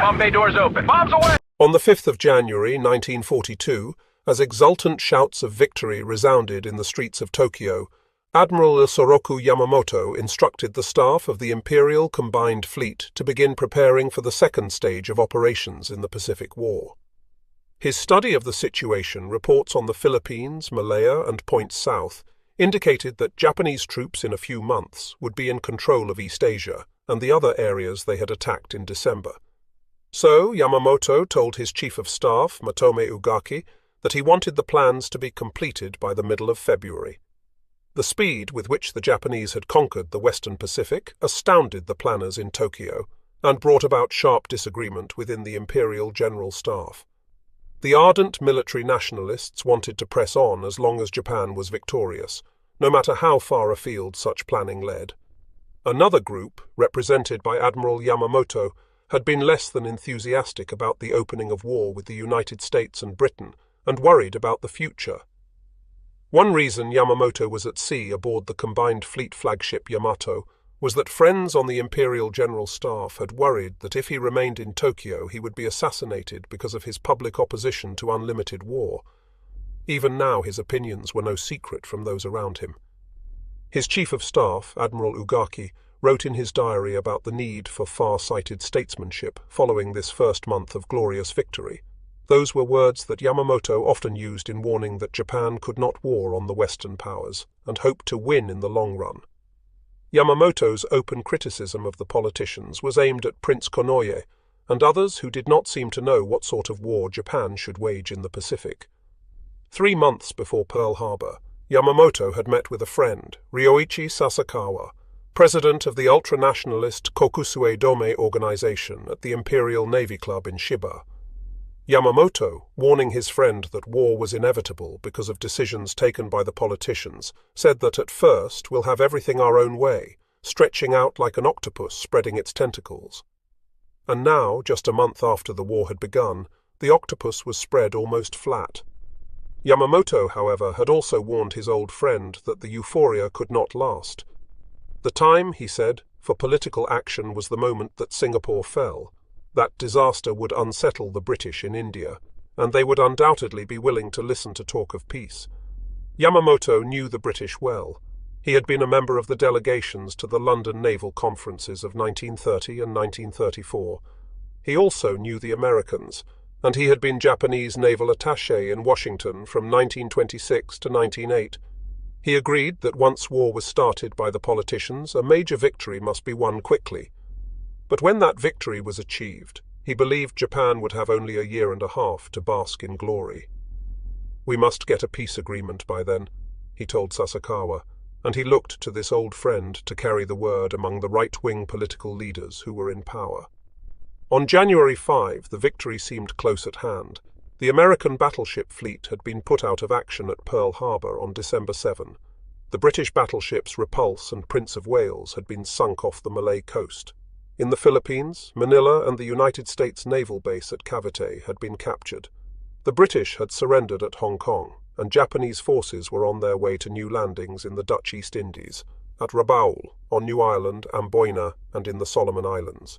Bomb bay doors open. Bombs away! On the 5th of January 1942, as exultant shouts of victory resounded in the streets of Tokyo, Admiral Isoroku Yamamoto instructed the staff of the Imperial Combined Fleet to begin preparing for the second stage of operations in the Pacific War. His study of the situation, reports on the Philippines, Malaya, and points south, indicated that Japanese troops in a few months would be in control of East Asia and the other areas they had attacked in December. So Yamamoto told his Chief of Staff, Matome Ugaki, that he wanted the plans to be completed by the middle of February. The speed with which the Japanese had conquered the Western Pacific astounded the planners in Tokyo and brought about sharp disagreement within the Imperial General Staff. The ardent military nationalists wanted to press on as long as Japan was victorious, no matter how far afield such planning led. Another group, represented by Admiral Yamamoto, had been less than enthusiastic about the opening of war with the United States and Britain and worried about the future. One reason Yamamoto was at sea aboard the Combined Fleet flagship Yamato was that friends on the Imperial General Staff had worried that if he remained in Tokyo he would be assassinated because of his public opposition to unlimited war. Even now his opinions were no secret from those around him. His Chief of Staff, Admiral Ugaki, wrote in his diary about the need for far-sighted statesmanship following this first month of glorious victory. Those were words that Yamamoto often used in warning that Japan could not war on the Western powers and hoped to win in the long run. Yamamoto's open criticism of the politicians was aimed at Prince Konoye and others who did not seem to know what sort of war Japan should wage in the Pacific. 3 months before Pearl Harbor, Yamamoto had met with a friend, Ryoichi Sasakawa, president of the ultra-nationalist Kokusue Dome organization at the Imperial Navy Club in Shiba. Yamamoto, warning his friend that war was inevitable because of decisions taken by the politicians, said that at first we'll have everything our own way, stretching out like an octopus spreading its tentacles. And now, just a month after the war had begun, the octopus was spread almost flat. Yamamoto, however, had also warned his old friend that the euphoria could not last. The time, he said, for political action was the moment that Singapore fell. That disaster would unsettle the British in India, and they would undoubtedly be willing to listen to talk of peace. Yamamoto knew the British well. He had been a member of the delegations to the London naval conferences of 1930 and 1934. He also knew the Americans, and he had been Japanese naval attaché in Washington from 1926 to 1908. He agreed that once war was started by the politicians, a major victory must be won quickly. But when that victory was achieved, he believed Japan would have only a year and a half to bask in glory. "We must get a peace agreement by then," he told Sasakawa, and he looked to this old friend to carry the word among the right-wing political leaders who were in power. On January 5, the victory seemed close at hand. The American battleship fleet had been put out of action at Pearl Harbor on December 7. The British battleships Repulse and Prince of Wales had been sunk off the Malay coast. In the Philippines, Manila and the United States naval base at Cavite had been captured. The British had surrendered at Hong Kong, and Japanese forces were on their way to new landings in the Dutch East Indies, at Rabaul, on New Ireland, Amboyna, and in the Solomon Islands.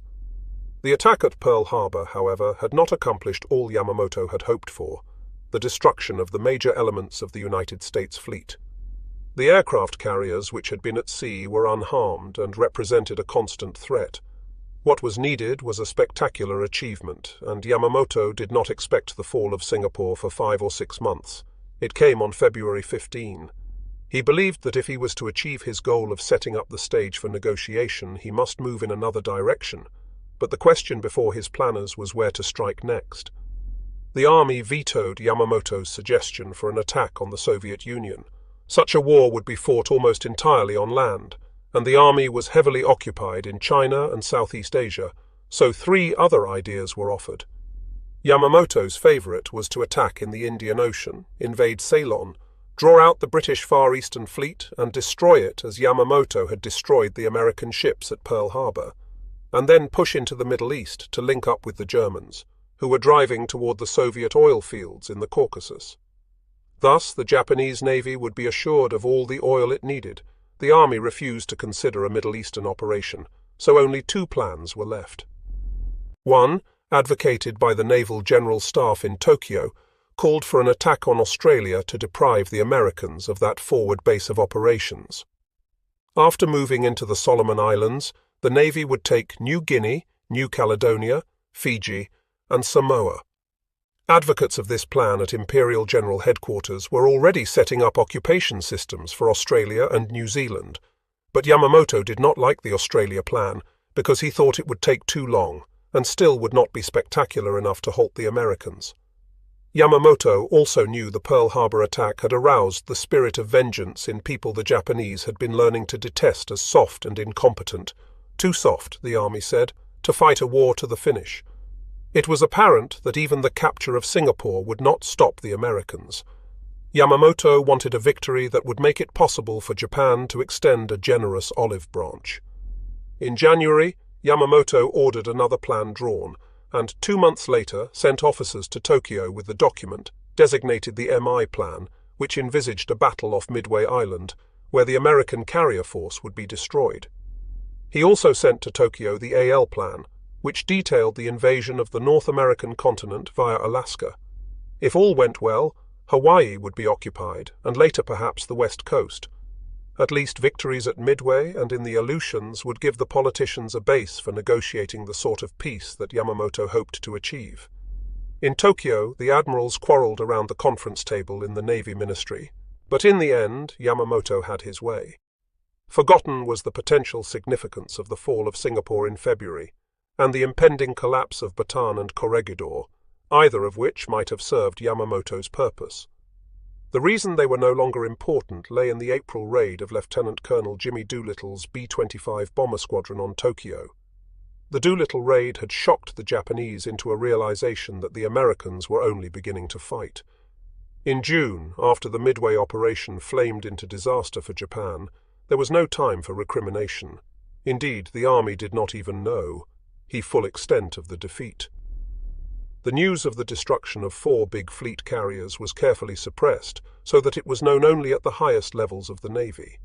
The attack at Pearl Harbor, however, had not accomplished all Yamamoto had hoped for, the destruction of the major elements of the United States fleet. The aircraft carriers which had been at sea were unharmed and represented a constant threat. What was needed was a spectacular achievement, and Yamamoto did not expect the fall of Singapore for 5 or 6 months. It came on February 15. He believed that if he was to achieve his goal of setting up the stage for negotiation, he must move in another direction. But the question before his planners was where to strike next. The army vetoed Yamamoto's suggestion for an attack on the Soviet Union. Such a war would be fought almost entirely on land, and the army was heavily occupied in China and Southeast Asia, so 3 other ideas were offered. Yamamoto's favorite was to attack in the Indian Ocean, invade Ceylon, draw out the British Far Eastern Fleet and destroy it as Yamamoto had destroyed the American ships at Pearl Harbor, and then push into the Middle East to link up with the Germans, who were driving toward the Soviet oil fields in the Caucasus. Thus, the Japanese Navy would be assured of all the oil it needed. The army refused to consider a Middle Eastern operation, so only 2 plans were left. 1. advocated by the Naval General Staff in Tokyo, called for an attack on Australia to deprive the Americans of that forward base of operations. After moving into the Solomon Islands, the Navy would take New Guinea, New Caledonia, Fiji, and Samoa. Advocates of this plan at Imperial General Headquarters were already setting up occupation systems for Australia and New Zealand, but Yamamoto did not like the Australia plan because he thought it would take too long and still would not be spectacular enough to halt the Americans. Yamamoto also knew the Pearl Harbor attack had aroused the spirit of vengeance in people the Japanese had been learning to detest as soft and incompetent. Too soft, the army said, to fight a war to the finish. It was apparent that even the capture of Singapore would not stop the Americans. Yamamoto wanted a victory that would make it possible for Japan to extend a generous olive branch. In January, Yamamoto ordered another plan drawn, and 2 months later sent officers to Tokyo with the document, designated the MI Plan, which envisaged a battle off Midway Island, where the American carrier force would be destroyed. He also sent to Tokyo the AL Plan, which detailed the invasion of the North American continent via Alaska. If all went well, Hawaii would be occupied, and later perhaps the West Coast. At least victories at Midway and in the Aleutians would give the politicians a base for negotiating the sort of peace that Yamamoto hoped to achieve. In Tokyo, the admirals quarreled around the conference table in the Navy Ministry, but in the end, Yamamoto had his way. Forgotten was the potential significance of the fall of Singapore in February, and the impending collapse of Bataan and Corregidor, either of which might have served Yamamoto's purpose. The reason they were no longer important lay in the April raid of Lieutenant Colonel Jimmy Doolittle's B-25 bomber squadron on Tokyo. The Doolittle Raid had shocked the Japanese into a realization that the Americans were only beginning to fight. In June, after the Midway operation flamed into disaster for Japan, there was no time for recrimination. Indeed, the army did not even know the full extent of the defeat. The news of the destruction of 4 big fleet carriers was carefully suppressed, so that it was known only at the highest levels of the Navy.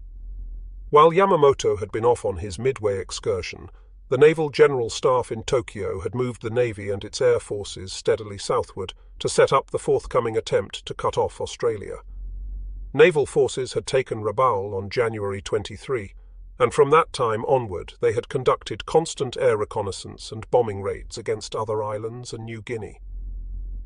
While Yamamoto had been off on his Midway excursion, the Naval General Staff in Tokyo had moved the Navy and its air forces steadily southward to set up the forthcoming attempt to cut off Australia. Naval forces had taken Rabaul on January 23, and from that time onward they had conducted constant air reconnaissance and bombing raids against other islands and New Guinea.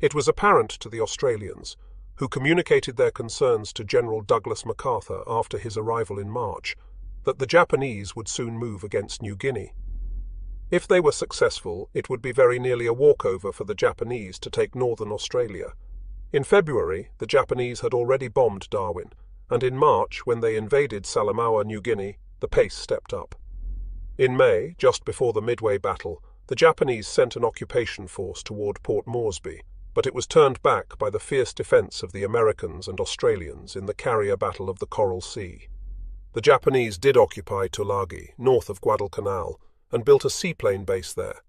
It was apparent to the Australians, who communicated their concerns to General Douglas MacArthur after his arrival in March, that the Japanese would soon move against New Guinea. If they were successful, it would be very nearly a walkover for the Japanese to take northern Australia. In February, the Japanese had already bombed Darwin, and in March, when they invaded Salamaua, New Guinea, the pace stepped up. In May, just before the Midway battle, the Japanese sent an occupation force toward Port Moresby, but it was turned back by the fierce defense of the Americans and Australians in the carrier battle of the Coral Sea. The Japanese did occupy Tulagi, north of Guadalcanal, and built a seaplane base there.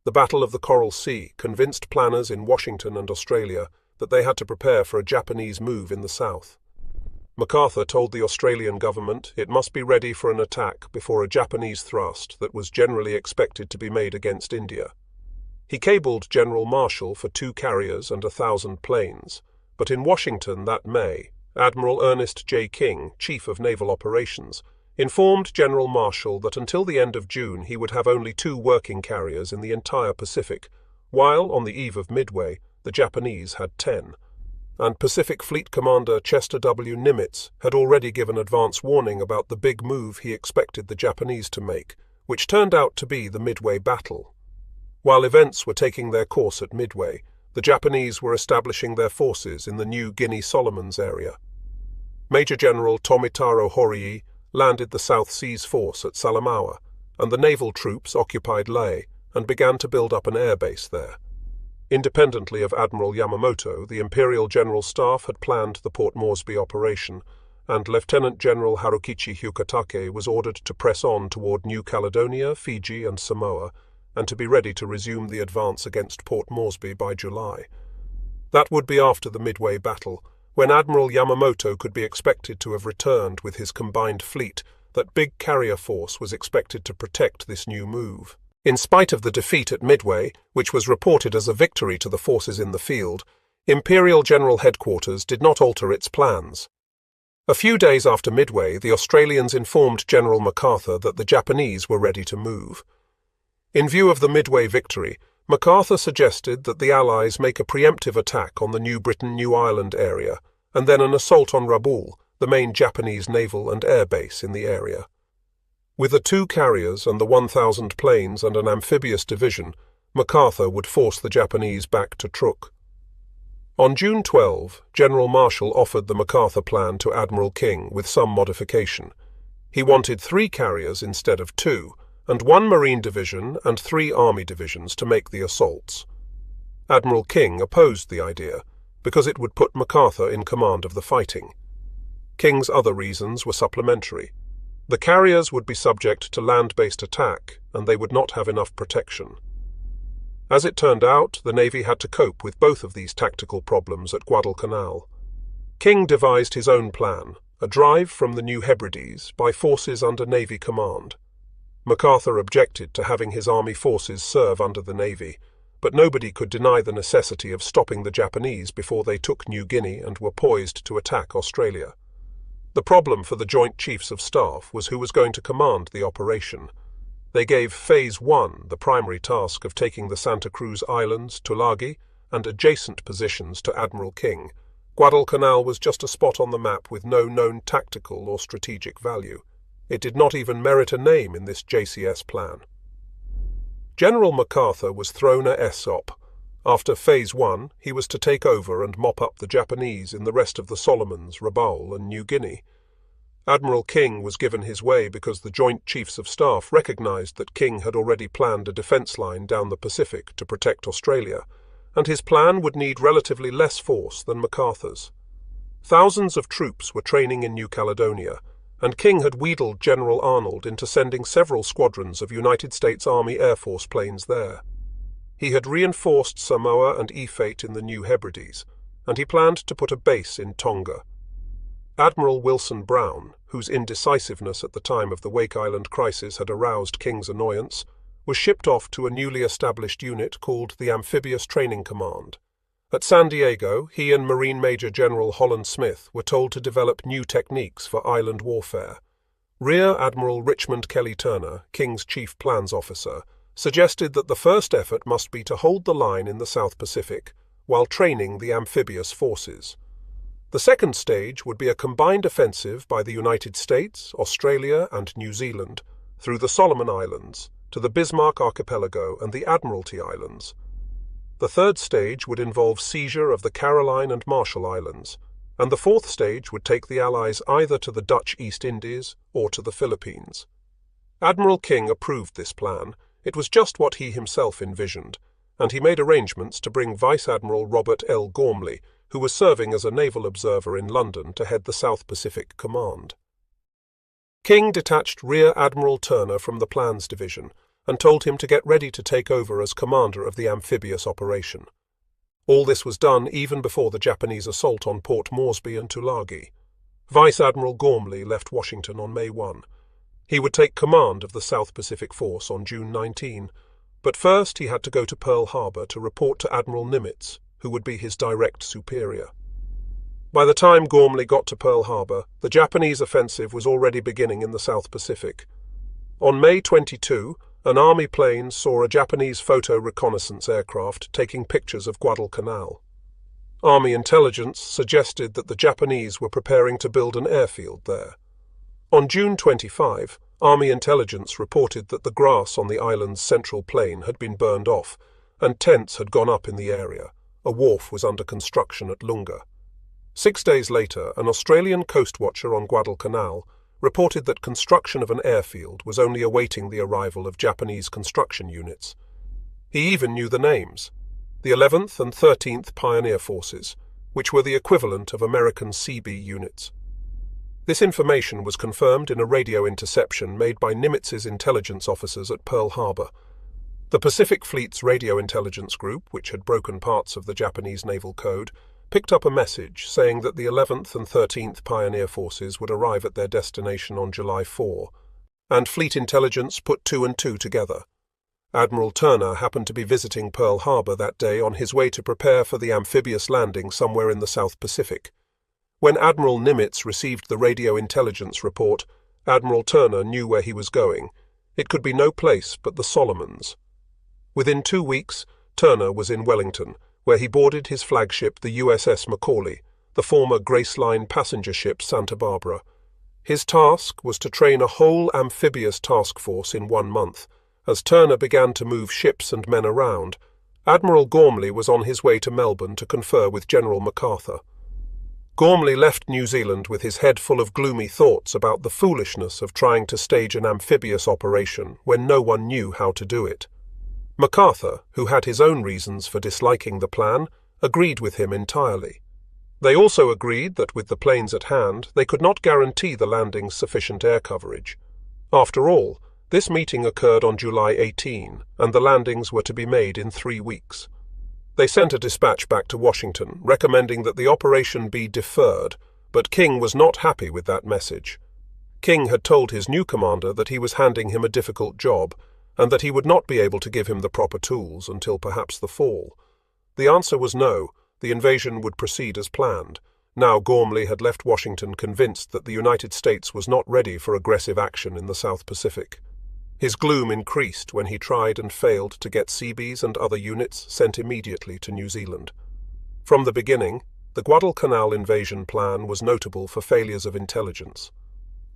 The Battle of the Coral Sea convinced planners in Washington and Australia that they had to prepare for a Japanese move in the south. MacArthur told the Australian government it must be ready for an attack before a Japanese thrust that was generally expected to be made against India. He cabled General Marshall for 2 carriers and 1,000 planes, but in Washington that May, Admiral Ernest J. King, Chief of Naval Operations, informed General Marshall that until the end of June he would have only 2 working carriers in the entire Pacific, while, on the eve of Midway, the Japanese had 10. And Pacific Fleet Commander Chester W. Nimitz had already given advance warning about the big move he expected the Japanese to make, which turned out to be the Midway battle. While events were taking their course at Midway, the Japanese were establishing their forces in the New Guinea Solomons area. Major General Tomitaro Horii landed the South Seas Force at Salamaua, and the naval troops occupied Lae and began to build up an airbase there. Independently of Admiral Yamamoto, the Imperial General Staff had planned the Port Moresby operation, and Lieutenant General Harukichi Hyukatake was ordered to press on toward New Caledonia, Fiji, and Samoa, and to be ready to resume the advance against Port Moresby by July. That would be after the Midway battle, when Admiral Yamamoto could be expected to have returned with his combined fleet. That big carrier force was expected to protect this new move. In spite of the defeat at Midway, which was reported as a victory to the forces in the field, Imperial General Headquarters did not alter its plans. A few days after Midway, the Australians informed General MacArthur that the Japanese were ready to move. In view of the Midway victory, MacArthur suggested that the Allies make a preemptive attack on the New Britain-New Ireland area, and then an assault on Rabaul, the main Japanese naval and air base in the area. With the 2 carriers and the 1,000 planes and an amphibious division, MacArthur would force the Japanese back to Truk. On June 12, General Marshall offered the MacArthur plan to Admiral King with some modification. He wanted 3 carriers instead of 2, and 1 Marine division and 3 Army divisions to make the assaults. Admiral King opposed the idea, because it would put MacArthur in command of the fighting. King's other reasons were supplementary. The carriers would be subject to land-based attack, and they would not have enough protection. As it turned out, the Navy had to cope with both of these tactical problems at Guadalcanal. King devised his own plan, a drive from the New Hebrides by forces under Navy command. MacArthur objected to having his army forces serve under the Navy, but nobody could deny the necessity of stopping the Japanese before they took New Guinea and were poised to attack Australia. The problem for the Joint Chiefs of Staff was who was going to command the operation. They gave Phase 1 the primary task of taking the Santa Cruz Islands, Tulagi, and adjacent positions to Admiral King. Guadalcanal was just a spot on the map with no known tactical or strategic value. It did not even merit a name in this JCS plan. General MacArthur was thrown a SOP. After Phase 1, he was to take over and mop up the Japanese in the rest of the Solomons, Rabaul, and New Guinea. Admiral King was given his way because the Joint Chiefs of Staff recognized that King had already planned a defense line down the Pacific to protect Australia, and his plan would need relatively less force than MacArthur's. Thousands of troops were training in New Caledonia, and King had wheedled General Arnold into sending several squadrons of United States Army Air Force planes there. He had reinforced Samoa and Efate in the New Hebrides, and he planned to put a base in Tonga. Admiral Wilson Brown, whose indecisiveness at the time of the Wake Island crisis had aroused King's annoyance, was shipped off to a newly established unit called the Amphibious Training Command. At San Diego, he and Marine Major General Holland Smith were told to develop new techniques for island warfare. Rear Admiral Richmond Kelly Turner, King's chief plans officer, suggested that the first effort must be to hold the line in the South Pacific while training the amphibious forces. The second stage would be a combined offensive by the United States, Australia, and New Zealand through the Solomon Islands to the Bismarck Archipelago and the Admiralty Islands. The third stage would involve seizure of the Caroline and Marshall Islands, and the fourth stage would take the Allies either to the Dutch East Indies or to the Philippines. Admiral King approved this plan. It was just what he himself envisioned, and he made arrangements to bring Vice Admiral Robert L. Gormley, who was serving as a naval observer in London, to head the South Pacific Command. King detached Rear Admiral Turner from the Plans Division and told him to get ready to take over as commander of the amphibious operation. All this was done even before the Japanese assault on Port Moresby and Tulagi. Vice Admiral Gormley left Washington on May 1. He would take command of the South Pacific Force on June 19, but first he had to go to Pearl Harbor to report to Admiral Nimitz, who would be his direct superior. By the time Gormley got to Pearl Harbor, the Japanese offensive was already beginning in the South Pacific. On May 22, an Army plane saw a Japanese photo reconnaissance aircraft taking pictures of Guadalcanal. Army intelligence suggested that the Japanese were preparing to build an airfield there. On June 25, Army intelligence reported that the grass on the island's central plain had been burned off, and tents had gone up in the area. A wharf was under construction at Lunga. 6 days later, an Australian coast watcher on Guadalcanal reported that construction of an airfield was only awaiting the arrival of Japanese construction units. He even knew the names: the 11th and 13th Pioneer Forces, which were the equivalent of American CB units. This information was confirmed in a radio interception made by Nimitz's intelligence officers at Pearl Harbor. The Pacific Fleet's radio intelligence group, which had broken parts of the Japanese naval code, picked up a message saying that the 11th and 13th Pioneer Forces would arrive at their destination on July 4, and Fleet intelligence put 2 and 2 together. Admiral Turner happened to be visiting Pearl Harbor that day on his way to prepare for the amphibious landing somewhere in the South Pacific. When Admiral Nimitz received the radio intelligence report, Admiral Turner knew where he was going. It could be no place but the Solomons. Within 2 weeks, Turner was in Wellington, where he boarded his flagship, the USS Macaulay, the former Grace Line passenger ship Santa Barbara. His task was to train a whole amphibious task force in 1 month. As Turner began to move ships and men around, Admiral Gormley was on his way to Melbourne to confer with General MacArthur. Gormley left New Zealand with his head full of gloomy thoughts about the foolishness of trying to stage an amphibious operation when no one knew how to do it. MacArthur, who had his own reasons for disliking the plan, agreed with him entirely. They also agreed that with the planes at hand, they could not guarantee the landings sufficient air coverage. After all, this meeting occurred on July 18, and the landings were to be made in 3 weeks. They sent a dispatch back to Washington, recommending that the operation be deferred, but King was not happy with that message. King had told his new commander that he was handing him a difficult job, and that he would not be able to give him the proper tools until perhaps the fall. The answer was no, the invasion would proceed as planned. Now Gormley had left Washington convinced that the United States was not ready for aggressive action in the South Pacific. His gloom increased when he tried and failed to get Seabees and other units sent immediately to New Zealand. From the beginning, the Guadalcanal invasion plan was notable for failures of intelligence.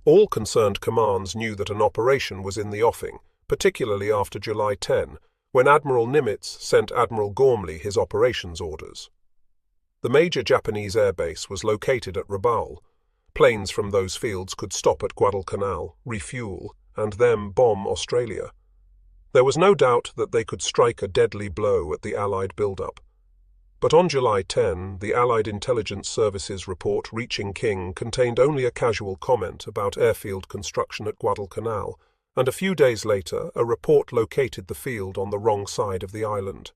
All concerned commands knew that an operation was in the offing, particularly after July 10, when Admiral Nimitz sent Admiral Gormley his operations orders. The major Japanese airbase was located at Rabaul. Planes from those fields could stop at Guadalcanal, refuel, and then bomb Australia. There was no doubt that they could strike a deadly blow at the Allied build-up. But on July 10, the Allied Intelligence Service's report reaching King contained only a casual comment about airfield construction at Guadalcanal, and a few days later a report located the field on the wrong side of the island.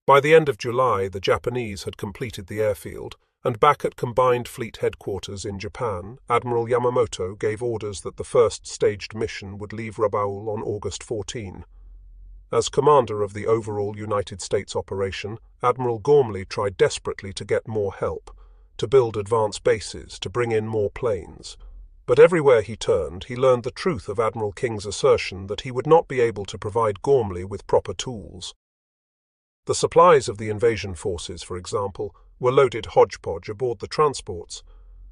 By the end of July, the Japanese had completed the airfield, and back at Combined Fleet Headquarters in Japan, Admiral Yamamoto gave orders that the first staged mission would leave Rabaul on August 14. As commander of the overall United States operation, Admiral Gormley tried desperately to get more help, to build advance bases, to bring in more planes. But everywhere he turned, he learned the truth of Admiral King's assertion that he would not be able to provide Gormley with proper tools. The supplies of the invasion forces, for example, were loaded hodgepodge aboard the transports.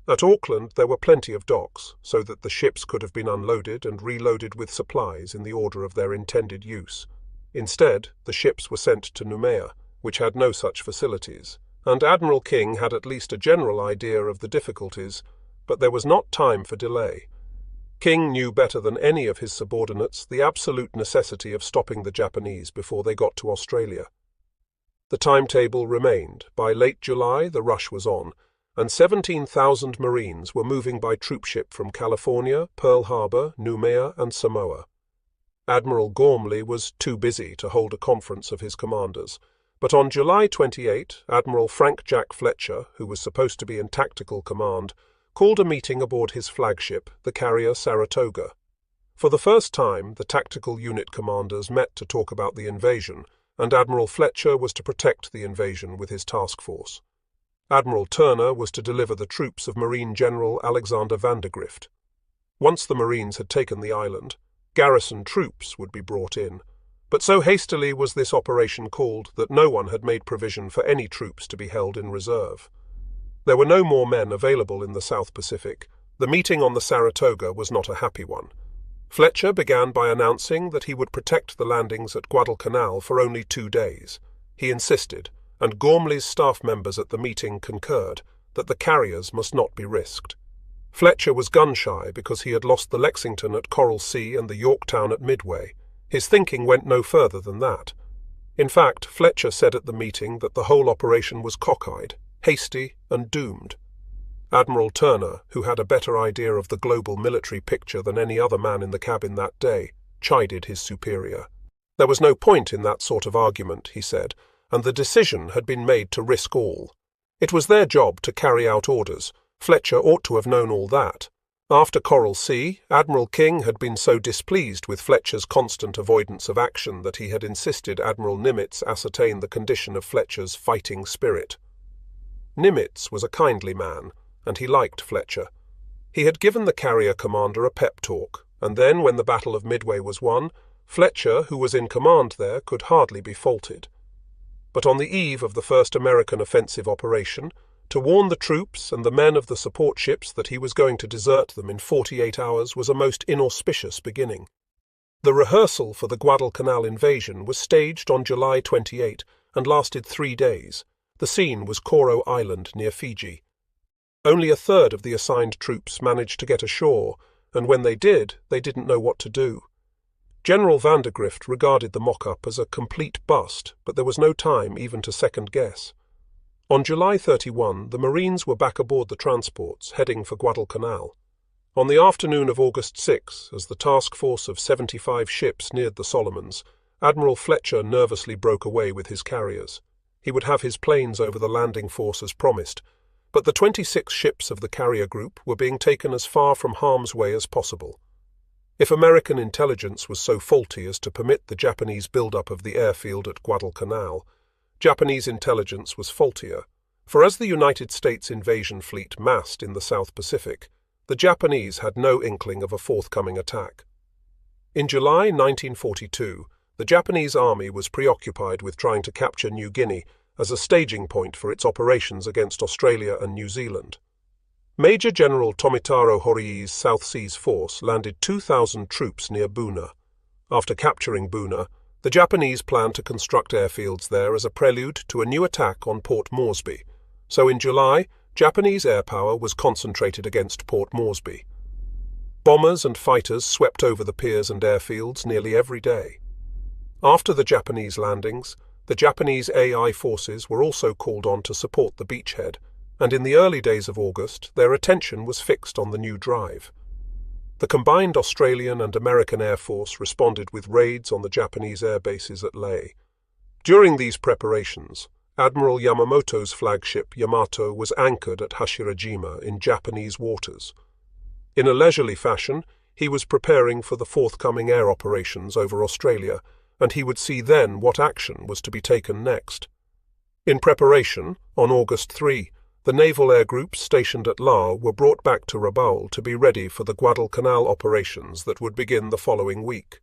At Auckland there were plenty of docks, so that the ships could have been unloaded and reloaded with supplies in the order of their intended use. Instead, the ships were sent to Noumea, which had no such facilities, and Admiral King had at least a general idea of the difficulties, but there was not time for delay. King knew better than any of his subordinates the absolute necessity of stopping the Japanese before they got to Australia. The timetable remained. By late July, the rush was on, and 17,000 Marines were moving by troopship from California, Pearl Harbor, Noumea, and Samoa. Admiral Gormley was too busy to hold a conference of his commanders, but on July 28, Admiral Frank Jack Fletcher, who was supposed to be in tactical command, called a meeting aboard his flagship, the carrier Saratoga. For the first time, the tactical unit commanders met to talk about the invasion, and Admiral Fletcher was to protect the invasion with his task force. Admiral Turner was to deliver the troops of Marine General Alexander Vandergrift. Once the Marines had taken the island, garrison troops would be brought in, but so hastily was this operation called that no one had made provision for any troops to be held in reserve. There were no more men available in the South Pacific. The meeting on the Saratoga was not a happy one. Fletcher began by announcing that he would protect the landings at Guadalcanal for only 2 days. He insisted, and Gormley's staff members at the meeting concurred, that the carriers must not be risked. Fletcher was gun-shy because he had lost the Lexington at Coral Sea and the Yorktown at Midway. His thinking went no further than that. In fact, Fletcher said at the meeting that the whole operation was cockeyed, hasty, and doomed. Admiral Turner, who had a better idea of the global military picture than any other man in the cabin that day, chided his superior. There was no point in that sort of argument, he said, and the decision had been made to risk all. It was their job to carry out orders. Fletcher ought to have known all that. After Coral Sea, Admiral King had been so displeased with Fletcher's constant avoidance of action that he had insisted Admiral Nimitz ascertain the condition of Fletcher's fighting spirit. Nimitz was a kindly man, and he liked Fletcher. He had given the carrier commander a pep talk, and then, when the Battle of Midway was won, Fletcher, who was in command there, could hardly be faulted. But on the eve of the first American offensive operation, to warn the troops and the men of the support ships that he was going to desert them in 48 hours was a most inauspicious beginning. The rehearsal for the Guadalcanal invasion was staged on July 28 and lasted 3 days. The scene was Coro Island near Fiji. Only a third of the assigned troops managed to get ashore, and when they did, they didn't know what to do. General Vandergrift regarded the mock-up as a complete bust, but there was no time even to second-guess. On July 31, the Marines were back aboard the transports, heading for Guadalcanal. On the afternoon of August 6, as the task force of 75 ships neared the Solomons, Admiral Fletcher nervously broke away with his carriers. He would have his planes over the landing force as promised, but the 26 ships of the carrier group were being taken as far from harm's way as possible. If American intelligence was so faulty as to permit the Japanese build-up of the airfield at Guadalcanal, Japanese intelligence was faultier, for as the United States invasion fleet massed in the South Pacific, the Japanese had no inkling of a forthcoming attack. In July 1942, the Japanese army was preoccupied with trying to capture New Guinea as a staging point for its operations against Australia and New Zealand. Major General Tomitaro Horii's South Seas force landed 2,000 troops near Buna. After capturing Buna, the Japanese planned to construct airfields there as a prelude to a new attack on Port Moresby, so in July, Japanese air power was concentrated against Port Moresby. Bombers and fighters swept over the piers and airfields nearly every day. After the Japanese landings, the Japanese AI forces were also called on to support the beachhead, and in the early days of August, their attention was fixed on the new drive. The combined Australian and American Air Force responded with raids on the Japanese air bases at Lae. During these preparations, Admiral Yamamoto's flagship Yamato was anchored at Hashirajima in Japanese waters. In a leisurely fashion, he was preparing for the forthcoming air operations over Australia, and he would see then what action was to be taken next. In preparation, on August 3, the naval air groups stationed at Lae were brought back to Rabaul to be ready for the Guadalcanal operations that would begin the following week.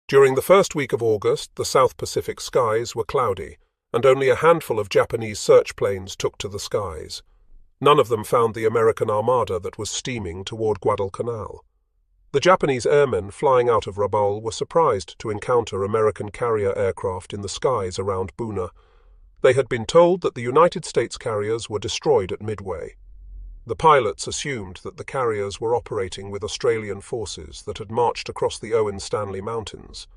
During the first week of August, the South Pacific skies were cloudy, and only a handful of Japanese search planes took to the skies. None of them found the American armada that was steaming toward Guadalcanal. The Japanese airmen flying out of Rabaul were surprised to encounter American carrier aircraft in the skies around Buna. They had been told that the United States carriers were destroyed at Midway. The pilots assumed that the carriers were operating with Australian forces that had marched across the Owen Stanley Mountains.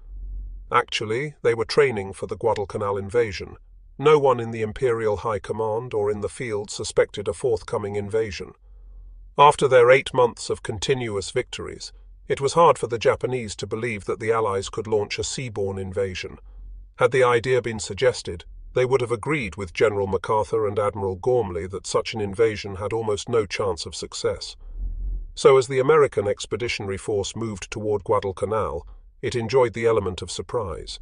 Actually, they were training for the Guadalcanal invasion. No one in the Imperial High Command or in the field suspected a forthcoming invasion. After their 8 months of continuous victories, it was hard for the Japanese to believe that the Allies could launch a seaborne invasion. Had the idea been suggested, they would have agreed with General MacArthur and Admiral Gormley that such an invasion had almost no chance of success. So as the American expeditionary force moved toward Guadalcanal, it enjoyed the element of surprise.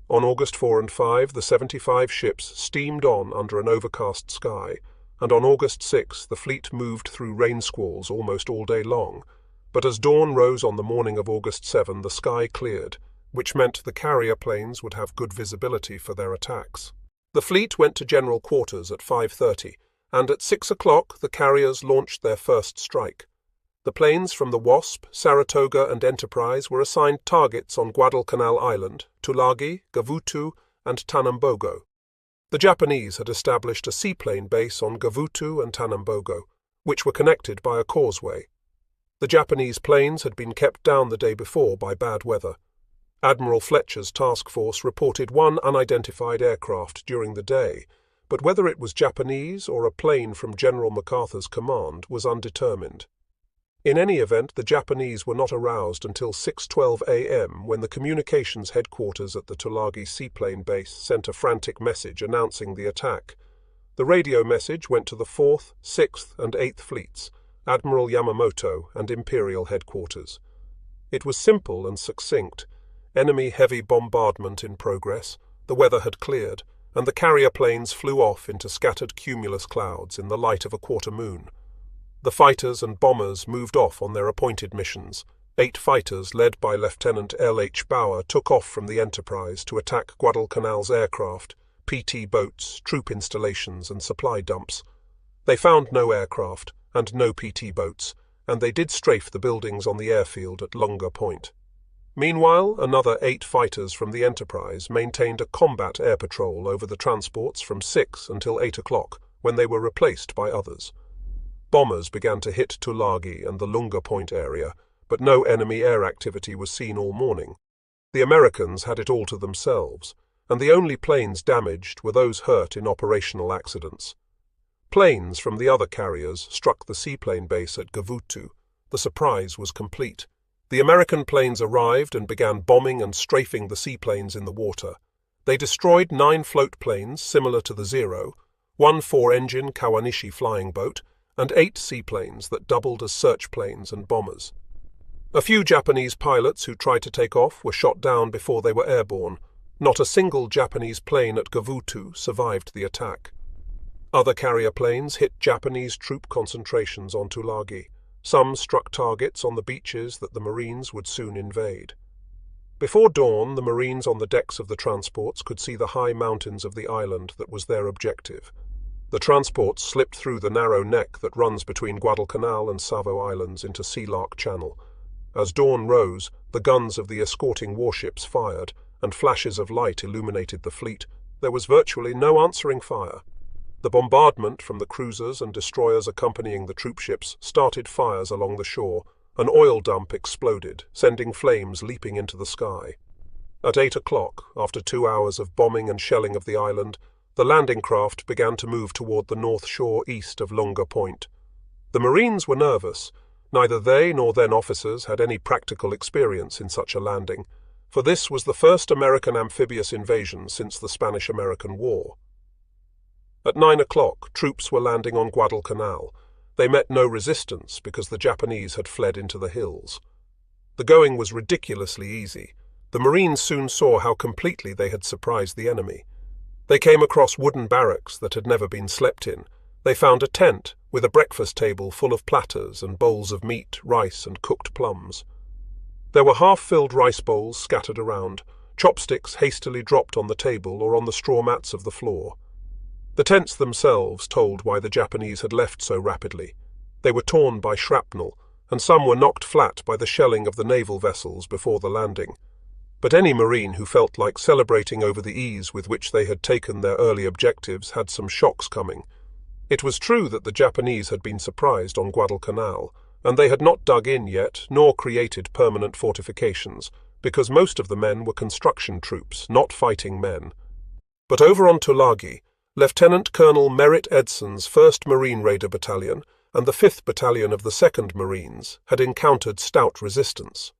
On August 4 and 5, the 75 ships steamed on under an overcast sky, and on August 6 the fleet moved through rain squalls almost all day long, but as dawn rose on the morning of August 7 the sky cleared, which meant the carrier planes would have good visibility for their attacks. The fleet went to general quarters at 5:30, and at 6 o'clock the carriers launched their first strike. The planes from the Wasp, Saratoga, and Enterprise were assigned targets on Guadalcanal Island, Tulagi, Gavutu, and Tanambogo. The Japanese had established a seaplane base on Gavutu and Tanambogo, which were connected by a causeway. The Japanese planes had been kept down the day before by bad weather. Admiral Fletcher's task force reported one unidentified aircraft during the day, but whether it was Japanese or a plane from General MacArthur's command was undetermined. In any event, the Japanese were not aroused until 6:12 a.m. when the communications headquarters at the Tulagi seaplane base sent a frantic message announcing the attack. The radio message went to the 4th, 6th, and 8th Fleets, Admiral Yamamoto, and Imperial Headquarters. It was simple and succinct. Enemy heavy bombardment in progress, the weather had cleared, and the carrier planes flew off into scattered cumulus clouds in the light of a quarter moon. The fighters and bombers moved off on their appointed missions. 8 fighters, led by Lieutenant L.H. Bauer, took off from the Enterprise to attack Guadalcanal's aircraft, PT boats, troop installations, and supply dumps. They found no aircraft and no PT boats, and they did strafe the buildings on the airfield at Lunga Point. Meanwhile, another 8 fighters from the Enterprise maintained a combat air patrol over the transports from 6 until 8 o'clock, when they were replaced by others. Bombers began to hit Tulagi and the Lunga Point area, but no enemy air activity was seen all morning. The Americans had it all to themselves, and the only planes damaged were those hurt in operational accidents. Planes from the other carriers struck the seaplane base at Gavutu. The surprise was complete. The American planes arrived and began bombing and strafing the seaplanes in the water. They destroyed 9 float planes similar to the Zero, 1 4-engine Kawanishi flying boat, and 8 seaplanes that doubled as search planes and bombers. A few Japanese pilots who tried to take off were shot down before they were airborne. Not a single Japanese plane at Gavutu survived the attack. Other carrier planes hit Japanese troop concentrations on Tulagi. Some struck targets on the beaches that the Marines would soon invade. Before dawn, the Marines on the decks of the transports could see the high mountains of the island that was their objective. The transports slipped through the narrow neck that runs between Guadalcanal and Savo Islands into Sealark Channel. As dawn rose, the guns of the escorting warships fired, and flashes of light illuminated the fleet. There was virtually no answering fire. The bombardment from the cruisers and destroyers accompanying the troopships started fires along the shore. An oil dump exploded, sending flames leaping into the sky. At 8 o'clock, after 2 hours of bombing and shelling of the island, the landing craft began to move toward the north shore east of Lunga Point. The Marines were nervous. Neither they nor their officers had any practical experience in such a landing, for this was the first American amphibious invasion since the Spanish-American War. At 9 o'clock, troops were landing on Guadalcanal. They met no resistance because the Japanese had fled into the hills. The going was ridiculously easy. The Marines soon saw how completely they had surprised the enemy. They came across wooden barracks that had never been slept in. They found a tent with a breakfast table full of platters and bowls of meat, rice, and cooked plums. There were half-filled rice bowls scattered around, chopsticks hastily dropped on the table or on the straw mats of the floor. The tents themselves told why the Japanese had left so rapidly. They were torn by shrapnel, and some were knocked flat by the shelling of the naval vessels before the landing. But any Marine who felt like celebrating over the ease with which they had taken their early objectives had some shocks coming. It was true that the Japanese had been surprised on Guadalcanal, and they had not dug in yet, nor created permanent fortifications, because most of the men were construction troops, not fighting men. But over on Tulagi, Lieutenant Colonel Merritt Edson's 1st Marine Raider Battalion and the 5th Battalion of the 2nd Marines had encountered stout resistance.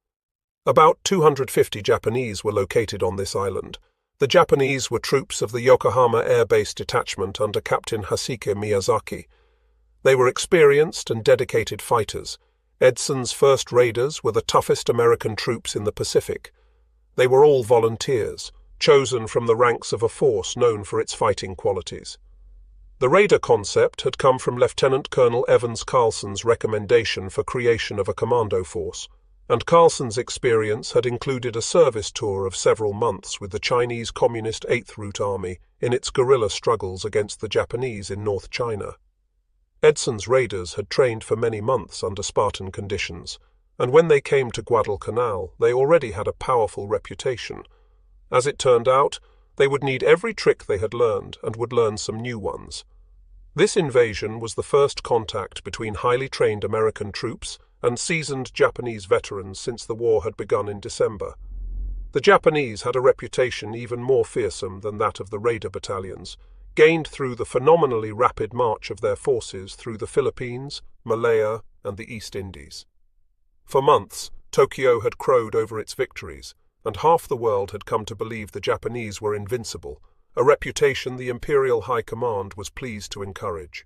About 250 Japanese were located on this island. The Japanese were troops of the Yokohama Air Base Detachment under Captain Hasike Miyazaki. They were experienced and dedicated fighters. Edson's 1st Raiders were the toughest American troops in the Pacific. They were all volunteers, chosen from the ranks of a force known for its fighting qualities. The Raider concept had come from Lieutenant Colonel Evans Carlson's recommendation for creation of a commando force, and Carlson's experience had included a service tour of several months with the Chinese Communist 8th Route Army in its guerrilla struggles against the Japanese in North China. Edson's Raiders had trained for many months under Spartan conditions, and when they came to Guadalcanal, they already had a powerful reputation. As it turned out, they would need every trick they had learned and would learn some new ones. This invasion was the first contact between highly trained American troops and seasoned Japanese veterans since the war had begun in December. The Japanese had a reputation even more fearsome than that of the Raider battalions, gained through the phenomenally rapid march of their forces through the Philippines, Malaya, and the East Indies. For months, Tokyo had crowed over its victories, and half the world had come to believe the Japanese were invincible, a reputation the Imperial High Command was pleased to encourage.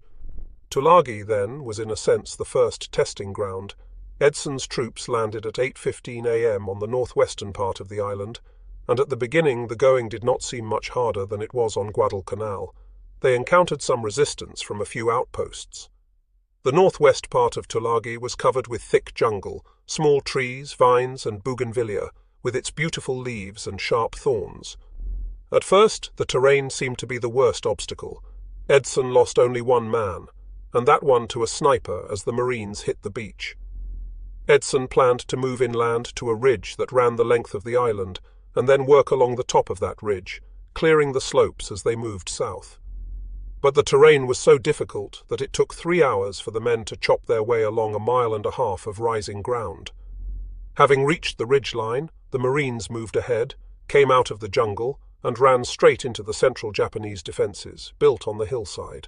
Tulagi, then, was in a sense the first testing ground. Edson's troops landed at 8:15 a.m. on the northwestern part of the island, and at the beginning the going did not seem much harder than it was on Guadalcanal. They encountered some resistance from a few outposts. The northwest part of Tulagi was covered with thick jungle, small trees, vines, and bougainvillea, with its beautiful leaves and sharp thorns. At first, the terrain seemed to be the worst obstacle. Edson lost only one man, and that one to a sniper as the Marines hit the beach. Edson planned to move inland to a ridge that ran the length of the island, and then work along the top of that ridge, clearing the slopes as they moved south. But the terrain was so difficult that it took 3 hours for the men to chop their way along a 1.5 miles of rising ground. Having reached the ridge line, the Marines moved ahead, came out of the jungle, and ran straight into the central Japanese defences, built on the hillside.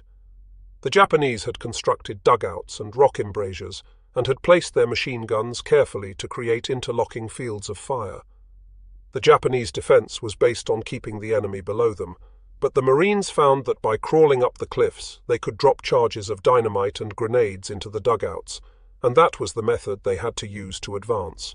The Japanese had constructed dugouts and rock embrasures, and had placed their machine guns carefully to create interlocking fields of fire. The Japanese defence was based on keeping the enemy below them, but the Marines found that by crawling up the cliffs they could drop charges of dynamite and grenades into the dugouts, and that was the method they had to use to advance.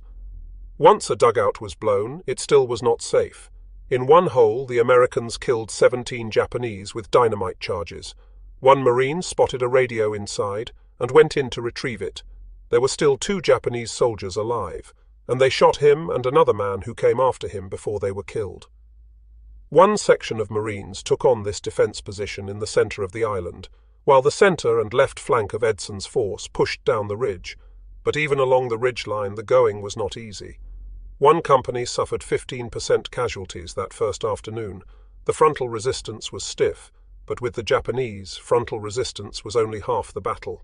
Once a dugout was blown, it still was not safe. In one hole, the Americans killed 17 Japanese with dynamite charges. One Marine spotted a radio inside and went in to retrieve it. There were still 2 Japanese soldiers alive, and they shot him and another man who came after him before they were killed. One section of Marines took on this defence position in the centre of the island, while the centre and left flank of Edson's force pushed down the ridge. But even along the ridge line the going was not easy. One company suffered 15% casualties that first afternoon. The frontal resistance was stiff, but with the Japanese, frontal resistance was only half the battle.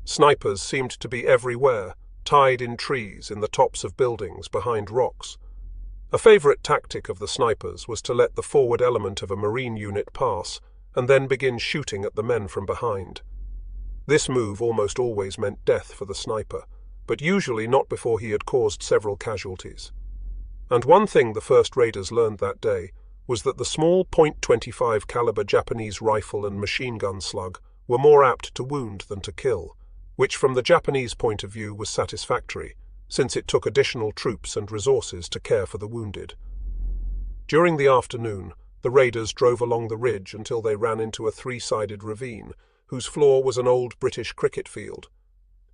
Snipers seemed to be everywhere, tied in trees, in the tops of buildings, behind rocks. A favourite tactic of the snipers was to let the forward element of a Marine unit pass, and then begin shooting at the men from behind. This move almost always meant death for the sniper, but usually not before he had caused several casualties. And one thing the first raiders learned that day was that the small .25 caliber Japanese rifle and machine gun slug were more apt to wound than to kill, which from the Japanese point of view was satisfactory, since it took additional troops and resources to care for the wounded. During the afternoon, the raiders drove along the ridge until they ran into a 3-sided ravine, whose floor was an old British cricket field.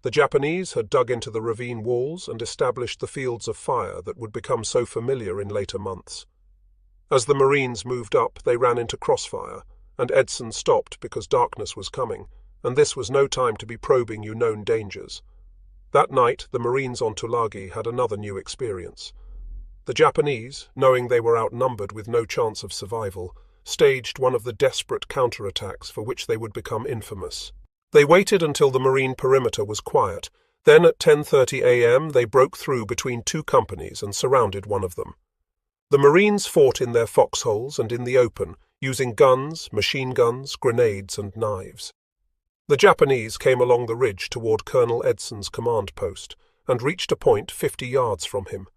The Japanese had dug into the ravine walls and established the fields of fire that would become so familiar in later months. As the Marines moved up, they ran into crossfire, and Edson stopped because darkness was coming, and this was no time to be probing known dangers. That night, the Marines on Tulagi had another new experience. The Japanese, knowing they were outnumbered with no chance of survival, staged one of the desperate counterattacks for which they would become infamous. They waited until the Marine perimeter was quiet. Then at 10:30 a.m. they broke through between 2 companies and surrounded one of them. The Marines fought in their foxholes and in the open, using guns, machine guns, grenades, and knives. The Japanese came along the ridge toward Colonel Edson's command post and reached a point 50 yards from him.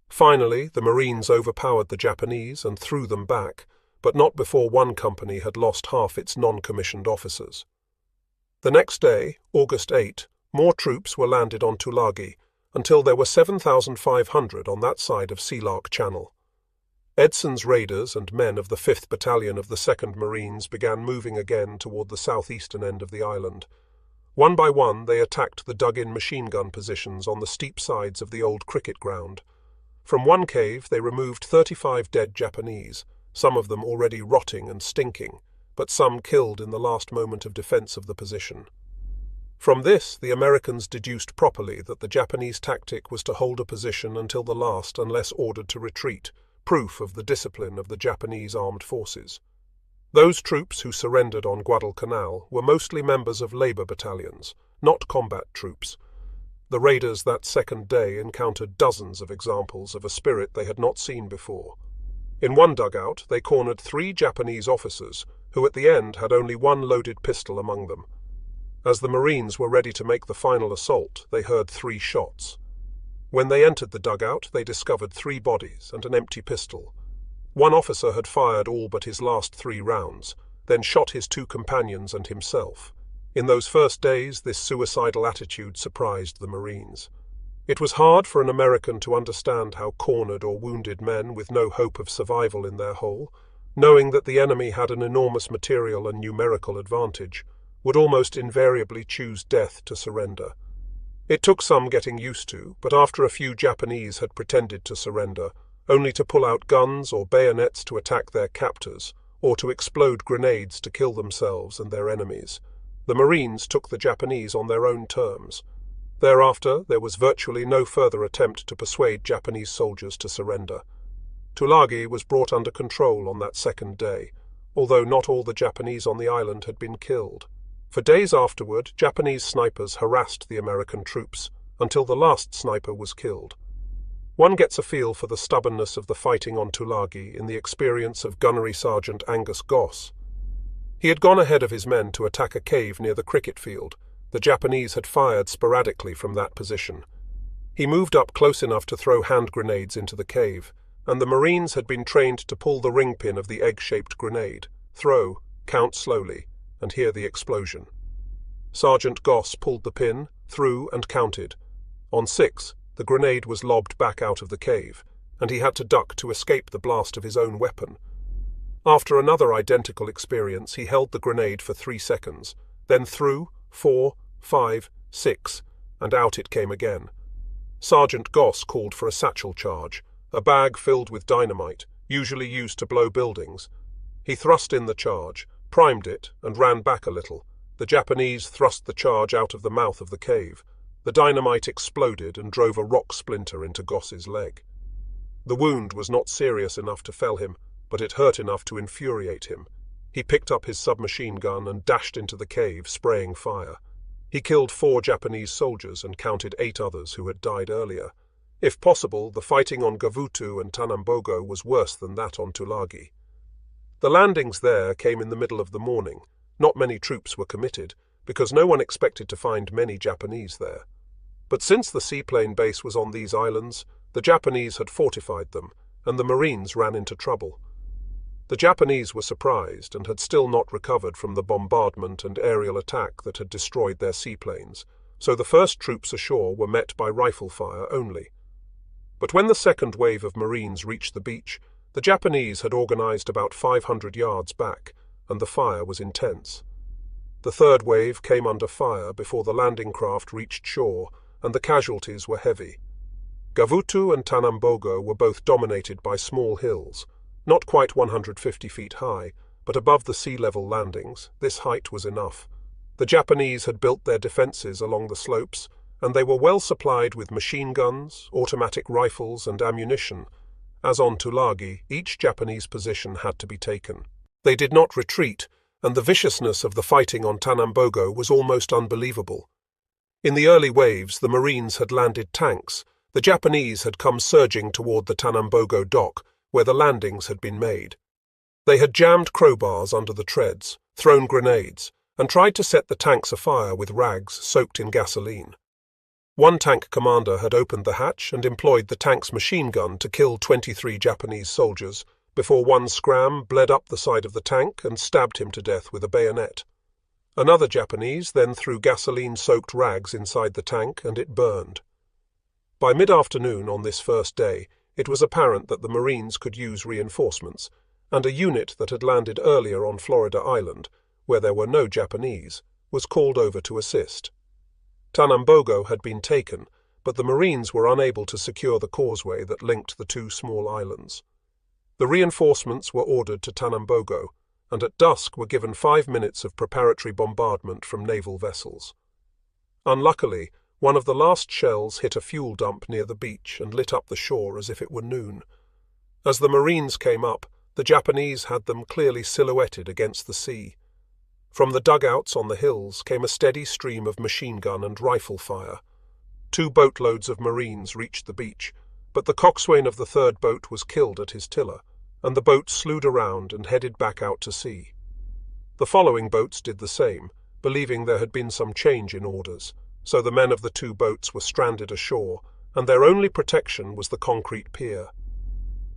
Finally, the Marines overpowered the Japanese and threw them back, but not before one company had lost half its non-commissioned officers. The next day, August 8, more troops were landed on Tulagi, until there were 7,500 on that side of Sealark Channel. Edson's raiders and men of the 5th Battalion of the 2nd Marines began moving again toward the southeastern end of the island. One by one they attacked the dug-in machine gun positions on the steep sides of the old cricket ground. From one cave they removed 35 dead Japanese, some of them already rotting and stinking, but some killed in the last moment of defense of the position. From this, the Americans deduced properly that the Japanese tactic was to hold a position until the last unless ordered to retreat, proof of the discipline of the Japanese armed forces. Those troops who surrendered on Guadalcanal were mostly members of labor battalions, not combat troops. The raiders that second day encountered dozens of examples of a spirit they had not seen before. In one dugout, they cornered 3 Japanese officers, who at the end had only one loaded pistol among them. As the Marines were ready to make the final assault, they heard 3 shots. When they entered the dugout, they discovered 3 bodies and an empty pistol. One officer had fired all but his last 3 rounds, then shot his 2 companions and himself. In those first days, this suicidal attitude surprised the Marines. It was hard for an American to understand how cornered or wounded men with no hope of survival in their hole, knowing that the enemy had an enormous material and numerical advantage, would almost invariably choose death to surrender. It took some getting used to, but after a few Japanese had pretended to surrender, only to pull out guns or bayonets to attack their captors, or to explode grenades to kill themselves and their enemies, the Marines took the Japanese on their own terms. Thereafter, there was virtually no further attempt to persuade Japanese soldiers to surrender. Tulagi was brought under control on that second day, although not all the Japanese on the island had been killed. For days afterward, Japanese snipers harassed the American troops, until the last sniper was killed. One gets a feel for the stubbornness of the fighting on Tulagi in the experience of Gunnery Sergeant Angus Goss. He had gone ahead of his men to attack a cave near the cricket field. The Japanese had fired sporadically from that position. He moved up close enough to throw hand grenades into the cave, and the Marines had been trained to pull the ring pin of the egg-shaped grenade, throw, count slowly, and hear the explosion. Sergeant Goss pulled the pin, threw, and counted. On 6, the grenade was lobbed back out of the cave, and he had to duck to escape the blast of his own weapon. After another identical experience, he held the grenade for 3 seconds, then threw, 4, 5, 6, and out it came again. Sergeant Goss called for a satchel charge, a bag filled with dynamite, usually used to blow buildings. He thrust in the charge, primed it, and ran back a little. The Japanese thrust the charge out of the mouth of the cave. The dynamite exploded and drove a rock splinter into Goss's leg. The wound was not serious enough to fell him, but it hurt enough to infuriate him. He picked up his submachine gun and dashed into the cave, spraying fire. He killed 4 Japanese soldiers and counted 8 others who had died earlier. If possible, the fighting on Gavutu and Tanambogo was worse than that on Tulagi. The landings there came in the middle of the morning. Not many troops were committed, because no one expected to find many Japanese there. But since the seaplane base was on these islands, the Japanese had fortified them, and the Marines ran into trouble. The Japanese were surprised and had still not recovered from the bombardment and aerial attack that had destroyed their seaplanes, so the first troops ashore were met by rifle fire only. But when the second wave of Marines reached the beach, the Japanese had organized about 500 yards back, and the fire was intense. The third wave came under fire before the landing craft reached shore, and the casualties were heavy. Gavutu and Tanambogo were both dominated by small hills, not quite 150 feet high, but above the sea-level landings. This height was enough. The Japanese had built their defenses along the slopes, and they were well supplied with machine guns, automatic rifles, and ammunition. As on Tulagi, each Japanese position had to be taken. They did not retreat, and the viciousness of the fighting on Tanambogo was almost unbelievable. In the early waves, the Marines had landed tanks. The Japanese had come surging toward the Tanambogo dock, where the landings had been made. They had jammed crowbars under the treads, thrown grenades, and tried to set the tanks afire with rags soaked in gasoline. One tank commander had opened the hatch and employed the tank's machine gun to kill 23 Japanese soldiers, before one scram bled up the side of the tank and stabbed him to death with a bayonet. Another Japanese then threw gasoline-soaked rags inside the tank, and it burned. By mid-afternoon on this first day, it was apparent that the Marines could use reinforcements, and a unit that had landed earlier on Florida Island, where there were no Japanese, was called over to assist. Tanambogo had been taken, but the Marines were unable to secure the causeway that linked the 2 small islands. The reinforcements were ordered to Tanambogo, and at dusk were given 5 minutes of preparatory bombardment from naval vessels. Unluckily, one of the last shells hit a fuel dump near the beach and lit up the shore as if it were noon. As the Marines came up, the Japanese had them clearly silhouetted against the sea. From the dugouts on the hills came a steady stream of machine gun and rifle fire. 2 boatloads of Marines reached the beach, but the coxswain of the third boat was killed at his tiller, and the boat slewed around and headed back out to sea. The following boats did the same, believing there had been some change in orders, so the men of the 2 boats were stranded ashore, and their only protection was the concrete pier.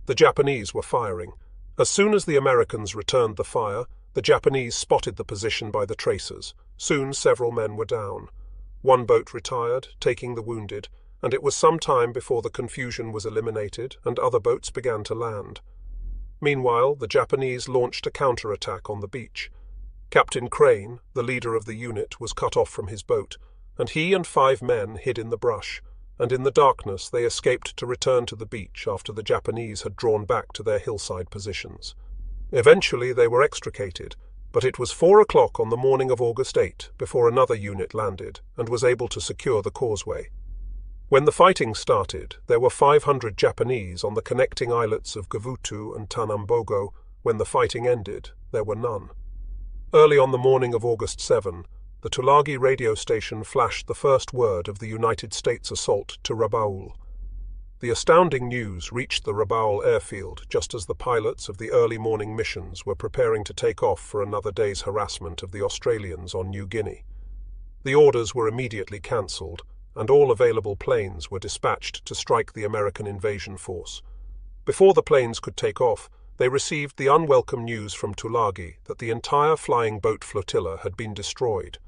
The Japanese were firing. As soon as the Americans returned the fire, the Japanese spotted the position by the tracers. Soon several men were down. One boat retired, taking the wounded, and it was some time before the confusion was eliminated and other boats began to land. Meanwhile, the Japanese launched a counterattack on the beach. Captain Crane, the leader of the unit, was cut off from his boat, and he and 5 men hid in the brush, and in the darkness they escaped to return to the beach after the Japanese had drawn back to their hillside positions. Eventually they were extricated, but it was 4 o'clock on the morning of August 8 before another unit landed and was able to secure the causeway. When the fighting started, there were 500 Japanese on the connecting islets of Gavutu and Tanambogo. When the fighting ended, there were none. Early on the morning of August 7, the Tulagi radio station flashed the first word of the United States assault to Rabaul. The astounding news reached the Rabaul airfield just as the pilots of the early morning missions were preparing to take off for another day's harassment of the Australians on New Guinea. The orders were immediately cancelled, and all available planes were dispatched to strike the American invasion force. Before the planes could take off, they received the unwelcome news from Tulagi that the entire flying boat flotilla had been destroyed.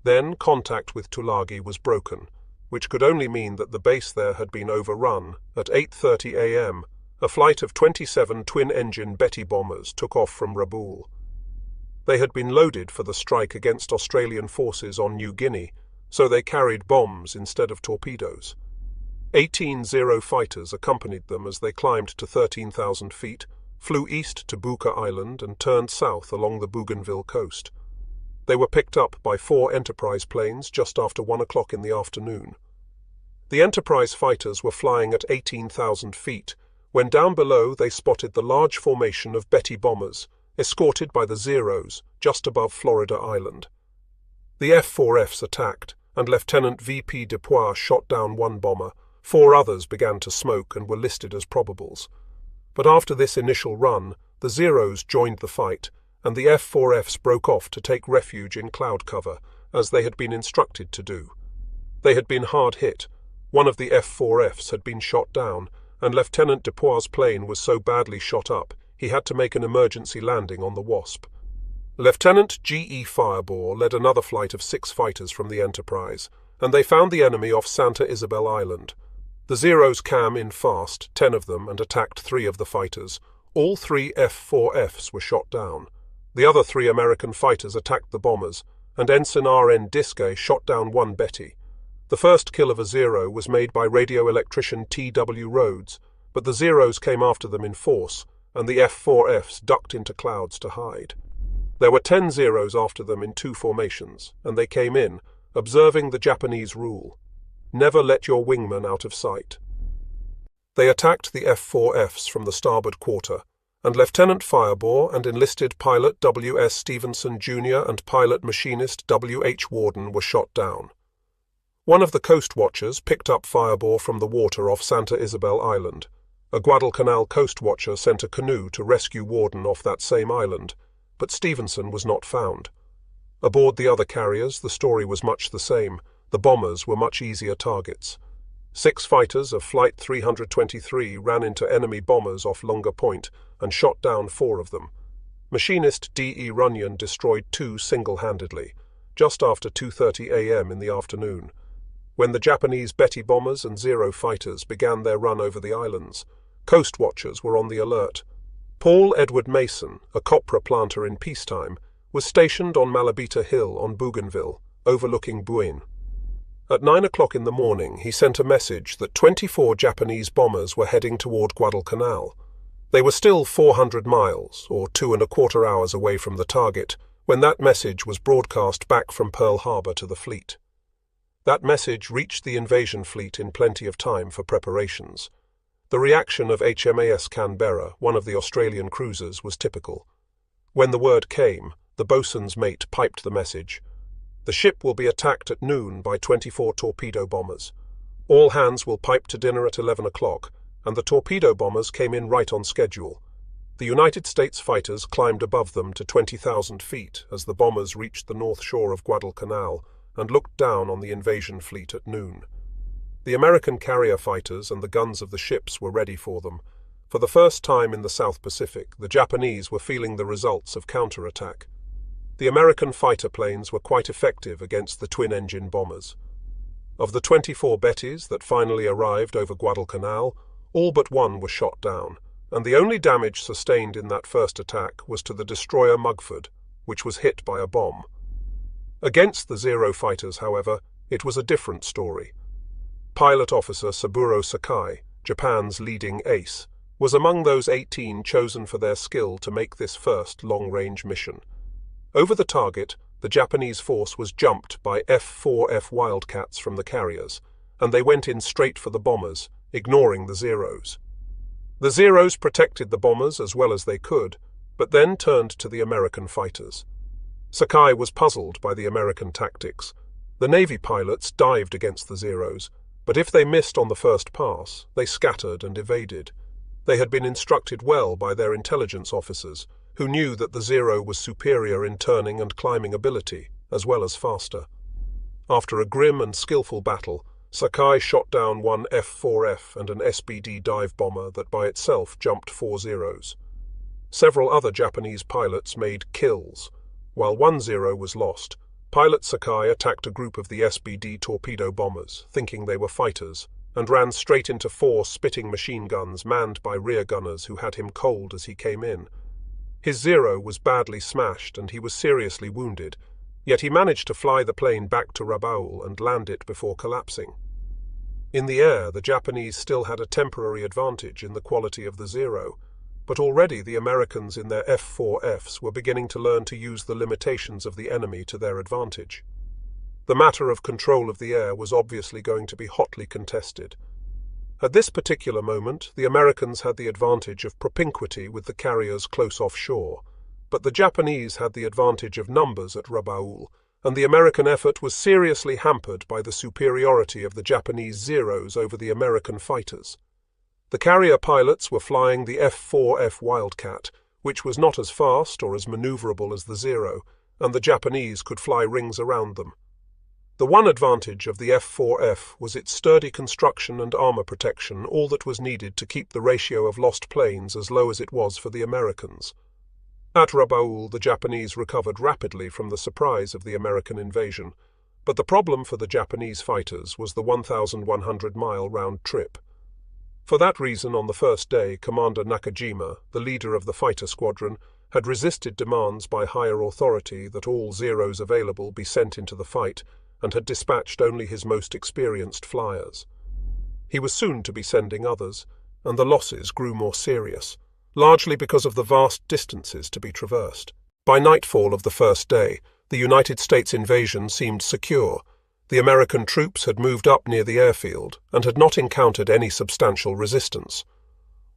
Then contact with Tulagi was broken, which could only mean that the base there had been overrun. At 8:30 a.m., a flight of 27 twin-engine Betty bombers took off from Rabaul. They had been loaded for the strike against Australian forces on New Guinea, so they carried bombs instead of torpedoes. 18 Zero fighters accompanied them as they climbed to 13,000 feet, flew east to Buka Island and turned south along the Bougainville coast. They were picked up by 4 Enterprise planes just after 1 o'clock in the afternoon. The Enterprise fighters were flying at 18,000 feet, when down below they spotted the large formation of Betty bombers, escorted by the Zeros, just above Florida Island. The F-4Fs attacked, and Lieutenant V.P. Dupois shot down 1 bomber. 4 others began to smoke and were listed as probables. But after this initial run, the Zeros joined the fight, and the F-4Fs broke off to take refuge in cloud cover, as they had been instructed to do. They had been hard hit. One of the F-4Fs had been shot down, and Lieutenant Dupois' plane was so badly shot up he had to make an emergency landing on the Wasp. Lieutenant G.E. Fireball led another flight of 6 fighters from the Enterprise, and they found the enemy off Santa Isabel Island. The Zeros came in fast, 10 of them, and attacked 3 of the fighters. All 3 F-4Fs were shot down. The other 3 American fighters attacked the bombers, and Ensign R.N. Diskay shot down 1 Betty. The first kill of a Zero was made by radio electrician T.W. Rhodes, but the Zeros came after them in force, and the F-4Fs ducked into clouds to hide. There were 10 Zeros after them in 2 formations, and they came in, observing the Japanese rule: never let your wingman out of sight. They attacked the F-4Fs from the starboard quarter, and Lieutenant Fireball and enlisted pilot W.S. Stevenson Jr. and pilot machinist W.H. Warden were shot down. One of the coast watchers picked up Fireball from the water off Santa Isabel Island. A Guadalcanal coast watcher sent a canoe to rescue Warden off that same island, but Stevenson was not found. Aboard the other carriers, the story was much the same. The bombers were much easier targets. 6 fighters of Flight 323 ran into enemy bombers off Lunga Point and shot down 4 of them. Machinist D.E. Runyon destroyed 2 single-handedly, just after 2:30 a.m. in the afternoon. When the Japanese Betty bombers and Zero fighters began their run over the islands, coast watchers were on the alert. Paul Edward Mason, a copra planter in peacetime, was stationed on Malabita Hill on Bougainville, overlooking Buin. At 9 o'clock in the morning, he sent a message that 24 Japanese bombers were heading toward Guadalcanal. They were still 400 miles, or 2¼ hours away from the target, when that message was broadcast back from Pearl Harbor to the fleet. That message reached the invasion fleet in plenty of time for preparations. The reaction of HMAS Canberra, one of the Australian cruisers, was typical. When the word came, the boatswain's mate piped the message: "The ship will be attacked at noon by 24 torpedo bombers. All hands will pipe to dinner at 11 o'clock, and the torpedo bombers came in right on schedule. The United States fighters climbed above them to 20,000 feet as the bombers reached the north shore of Guadalcanal and looked down on the invasion fleet at noon. The American carrier fighters and the guns of the ships were ready for them. For the first time in the South Pacific, the Japanese were feeling the results of counterattack. the American fighter planes were quite effective against the twin-engine bombers. Of the 24 Bettys that finally arrived over Guadalcanal, all but one was shot down, and the only damage sustained in that first attack was to the destroyer Mugford, which was hit by a bomb. Against the Zero fighters, however, it was a different story. Pilot officer Saburo Sakai, Japan's leading ace, was among those 18 chosen for their skill to make this first long-range mission. Over the target, the Japanese force was jumped by F-4F Wildcats from the carriers, and they went in straight for the bombers, ignoring the Zeros. The Zeros protected the bombers as well as they could, but then turned to the American fighters. Sakai was puzzled by the American tactics. The Navy pilots dived against the Zeros, but if they missed on the first pass, they scattered and evaded. They had been instructed well by their intelligence officers, who knew that the Zero was superior in turning and climbing ability, as well as faster. After a grim and skillful battle, Sakai shot down one F-4F and an SBD dive bomber that by itself jumped 4 Zeros. Several other Japanese pilots made kills. While one Zero was lost, pilot Sakai attacked a group of the SBD torpedo bombers, thinking they were fighters, and ran straight into 4 spitting machine guns manned by rear gunners who had him cold as he came in. His Zero was badly smashed and he was seriously wounded, yet he managed to fly the plane back to Rabaul and land it before collapsing. In the air, the Japanese still had a temporary advantage in the quality of the Zero, but already the Americans in their F-4Fs were beginning to learn to use the limitations of the enemy to their advantage. The matter of control of the air was obviously going to be hotly contested. At this particular moment, the Americans had the advantage of propinquity with the carriers close offshore, but the Japanese had the advantage of numbers at Rabaul, and the American effort was seriously hampered by the superiority of the Japanese Zeros over the American fighters. The carrier pilots were flying the F-4F Wildcat, which was not as fast or as maneuverable as the Zero, and the Japanese could fly rings around them. The one advantage of the F-4F was its sturdy construction and armor protection, all that was needed to keep the ratio of lost planes as low as it was for the Americans. At Rabaul, the Japanese recovered rapidly from the surprise of the American invasion, but the problem for the Japanese fighters was the 1,100-mile round trip. For that reason, on the first day, Commander Nakajima, the leader of the fighter squadron, had resisted demands by higher authority that all Zeros available be sent into the fight, and had dispatched only his most experienced flyers. He was soon to be sending others, and the losses grew more serious, largely because of the vast distances to be traversed. By nightfall of the first day, the United States invasion seemed secure. The American troops had moved up near the airfield and had not encountered any substantial resistance.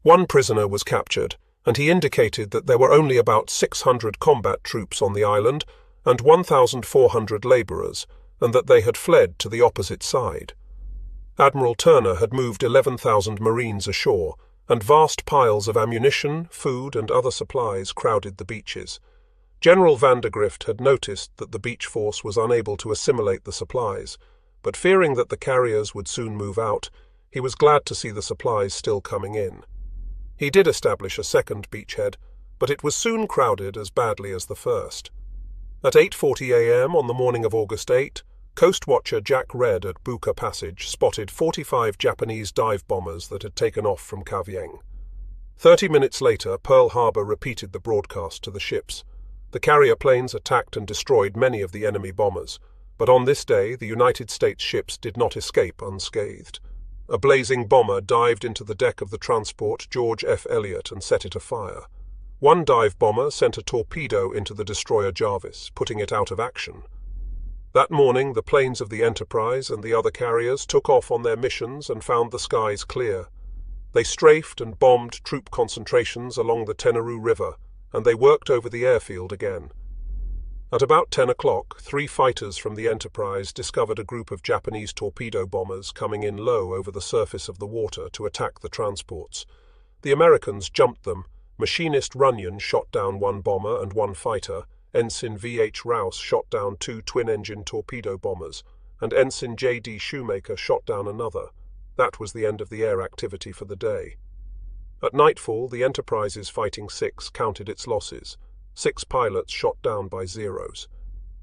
One prisoner was captured, and he indicated that there were only about 600 combat troops on the island and 1,400 laborers, and that they had fled to the opposite side. Admiral Turner had moved 11,000 Marines ashore, and vast piles of ammunition, food, and other supplies crowded the beaches. General Vandergrift had noticed that the beach force was unable to assimilate the supplies, but fearing that the carriers would soon move out, he was glad to see the supplies still coming in. He did establish a second beachhead, but it was soon crowded as badly as the first. At 8:40 a.m. on the morning of August 8, Coast Watcher Jack Red at Buka Passage spotted 45 Japanese dive bombers that had taken off from Kavieng. 30 minutes later, Pearl Harbor repeated the broadcast to the ships. The carrier planes attacked and destroyed many of the enemy bombers, but on this day the United States ships did not escape unscathed. A blazing bomber dived into the deck of the transport George F. Elliott and set it afire. One dive bomber sent a torpedo into the destroyer Jarvis, putting it out of action. That morning, the planes of the Enterprise and the other carriers took off on their missions and found the skies clear. They strafed and bombed troop concentrations along the Tenaru River, and they worked over the airfield again. At about 10 o'clock, 3 fighters from the Enterprise discovered a group of Japanese torpedo bombers coming in low over the surface of the water to attack the transports. The Americans jumped them. Machinist Runyon shot down 1 bomber and 1 fighter, Ensign V.H. Rouse shot down 2 twin-engine torpedo bombers, and Ensign J.D. Shoemaker shot down another. That was the end of the air activity for the day. At nightfall, the Enterprise's Fighting Six counted its losses. 6 pilots shot down by Zeros.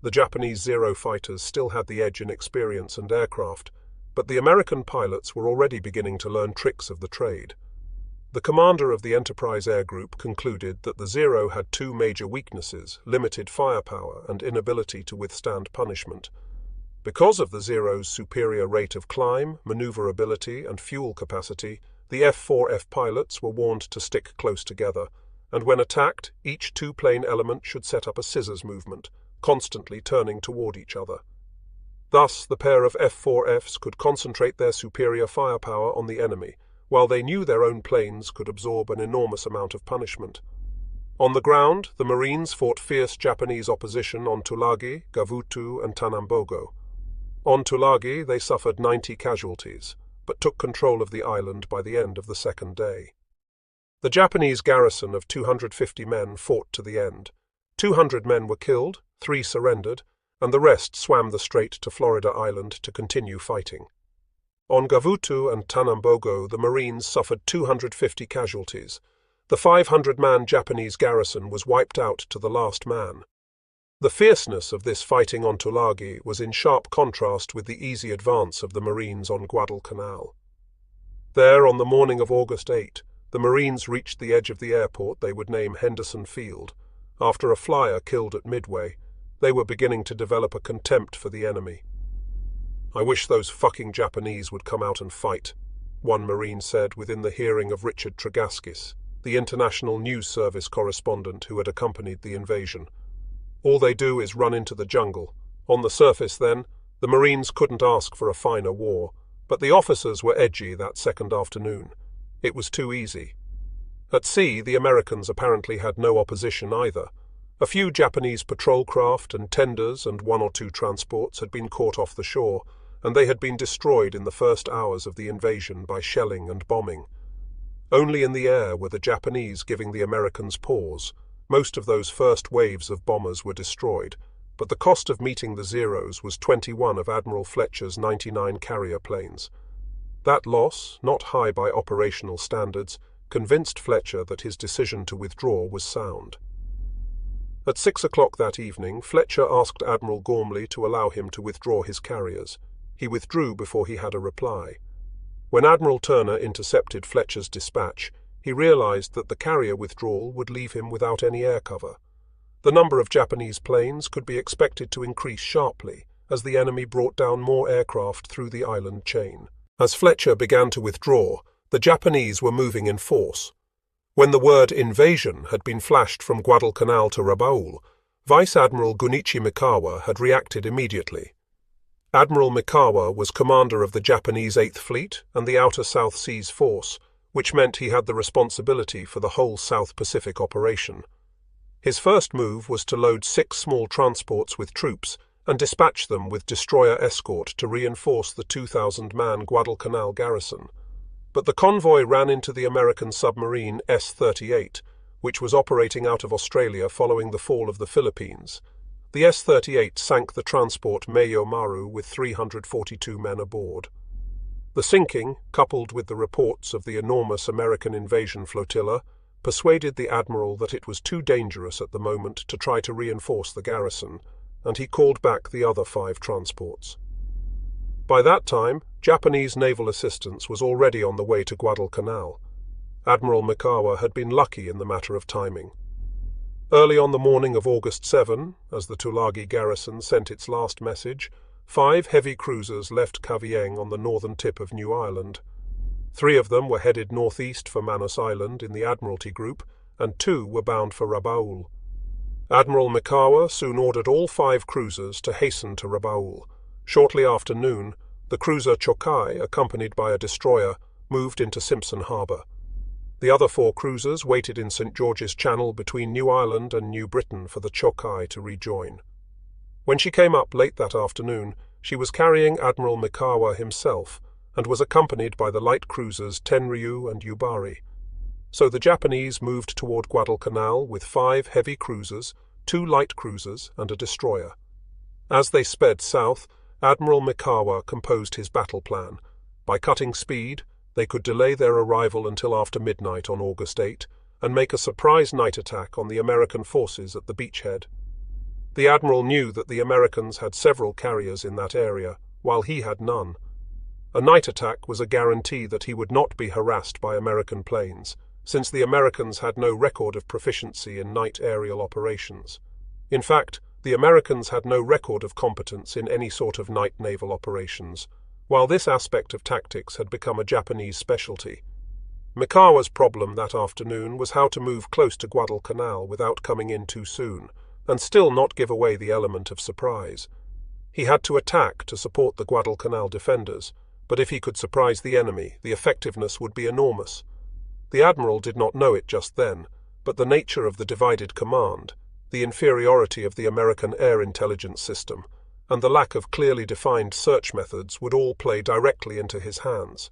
The Japanese Zero fighters still had the edge in experience and aircraft, but the American pilots were already beginning to learn tricks of the trade. The commander of the Enterprise Air Group concluded that the Zero had 2 major weaknesses: limited firepower and inability to withstand punishment. Because of the Zero's superior rate of climb, maneuverability, and fuel capacity, the F-4F pilots were warned to stick close together, and when attacked, each 2-plane element should set up a scissors movement, constantly turning toward each other. Thus, the pair of F-4Fs could concentrate their superior firepower on the enemy, while they knew their own planes could absorb an enormous amount of punishment. On the ground, the Marines fought fierce Japanese opposition on Tulagi, Gavutu, and Tanambogo. On Tulagi, they suffered 90 casualties, but took control of the island by the end of the second day. The Japanese garrison of 250 men fought to the end. 200 men were killed, 3 surrendered, and the rest swam the strait to Florida Island to continue fighting. On Gavutu and Tanambogo, the Marines suffered 250 casualties. The 500-man Japanese garrison was wiped out to the last man. The fierceness of this fighting on Tulagi was in sharp contrast with the easy advance of the Marines on Guadalcanal. There, on the morning of August 8, the Marines reached the edge of the airport they would name Henderson Field. After a flyer killed at Midway, they were beginning to develop a contempt for the enemy. "I wish those fucking Japanese would come out and fight," one Marine said within the hearing of Richard Tregaskis, the international news service correspondent who had accompanied the invasion. "All they do is run into the jungle. On the surface, then, the Marines couldn't ask for a finer war, but the officers were edgy that second afternoon. It was too easy." At sea, the Americans apparently had no opposition either. A few Japanese patrol craft and tenders and 1 or 2 transports had been caught off the shore, and they had been destroyed in the first hours of the invasion by shelling and bombing. Only in the air were the Japanese giving the Americans pause. Most of those first waves of bombers were destroyed, but the cost of meeting the Zeros was 21 of Admiral Fletcher's 99 carrier planes. That loss, not high by operational standards, convinced Fletcher that his decision to withdraw was sound. At 6 o'clock that evening, Fletcher asked Admiral Gormley to allow him to withdraw his carriers. He withdrew before he had a reply. When Admiral Turner intercepted Fletcher's dispatch, he realized that the carrier withdrawal would leave him without any air cover. The number of Japanese planes could be expected to increase sharply as the enemy brought down more aircraft through the island chain. As Fletcher began to withdraw, the Japanese were moving in force. When the word invasion had been flashed from Guadalcanal to Rabaul, Vice Admiral Gunichi Mikawa had reacted immediately. Admiral Mikawa was commander of the Japanese 8th Fleet and the Outer South Seas Force, which meant he had the responsibility for the whole South Pacific operation. His first move was to load 6 small transports with troops and dispatch them with destroyer escort to reinforce the 2,000-man Guadalcanal garrison. But the convoy ran into the American submarine S-38, which was operating out of Australia following the fall of the Philippines. The S-38 sank the transport Mayo Maru with 342 men aboard. The sinking, coupled with the reports of the enormous American invasion flotilla, persuaded the admiral that it was too dangerous at the moment to try to reinforce the garrison, and he called back the other 5 transports. By that time, Japanese naval assistance was already on the way to Guadalcanal. Admiral Mikawa had been lucky in the matter of timing. Early on the morning of August 7, as the Tulagi garrison sent its last message, 5 heavy cruisers left Cavien on the northern tip of New Ireland. 3 of them were headed northeast for Manus Island in the Admiralty Group, and 2 were bound for Rabaul. Admiral Mikawa soon ordered all 5 cruisers to hasten to Rabaul. Shortly after noon, the cruiser Chokai, accompanied by a destroyer, moved into Simpson Harbour. The other 4 cruisers waited in St. George's Channel between New Ireland and New Britain for the Chokai to rejoin. When she came up late that afternoon, she was carrying Admiral Mikawa himself and was accompanied by the light cruisers Tenryu and Yubari. So the Japanese moved toward Guadalcanal with 5 heavy cruisers, 2 light cruisers, and a destroyer. As they sped south, Admiral Mikawa composed his battle plan. By cutting speed, they could delay their arrival until after midnight on August 8, and make a surprise night attack on the American forces at the beachhead. The admiral knew that the Americans had several carriers in that area, while he had none. A night attack was a guarantee that he would not be harassed by American planes, since the Americans had no record of proficiency in night aerial operations. In fact, the Americans had no record of competence in any sort of night naval operations, while this aspect of tactics had become a Japanese specialty. Mikawa's problem that afternoon was how to move close to Guadalcanal without coming in too soon, and still not give away the element of surprise. He had to attack to support the Guadalcanal defenders, but if he could surprise the enemy, the effectiveness would be enormous. The admiral did not know it just then, but the nature of the divided command, the inferiority of the American air intelligence system, and the lack of clearly defined search methods would all play directly into his hands.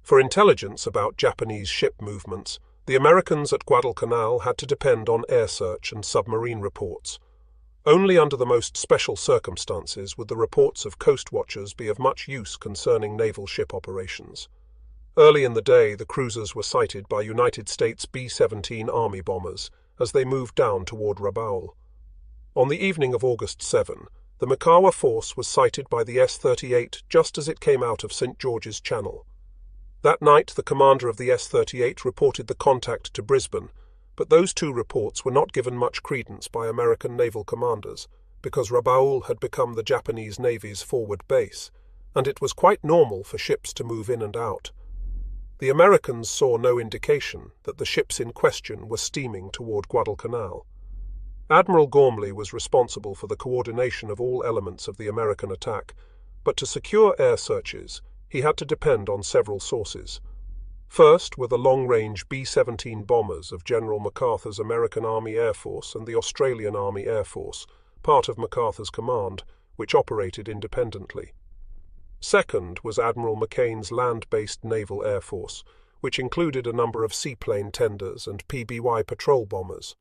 For intelligence about Japanese ship movements, the Americans at Guadalcanal had to depend on air search and submarine reports. Only under the most special circumstances would the reports of coast watchers be of much use concerning naval ship operations. Early in the day, the cruisers were sighted by United States B-17 Army bombers as they moved down toward Rabaul. On the evening of August 7, the Mikawa force was sighted by the S-38 just as it came out of St. George's Channel. That night, the commander of the S-38 reported the contact to Brisbane, but those two reports were not given much credence by American naval commanders, because Rabaul had become the Japanese Navy's forward base, and it was quite normal for ships to move in and out. The Americans saw no indication that the ships in question were steaming toward Guadalcanal. Admiral Gormley was responsible for the coordination of all elements of the American attack, but to secure air searches, he had to depend on several sources. First were the long-range B-17 bombers of General MacArthur's American Army Air Force and the Australian Army Air Force, part of MacArthur's command, which operated independently. Second was Admiral McCain's land-based Naval Air Force, which included a number of seaplane tenders and PBY patrol bombers.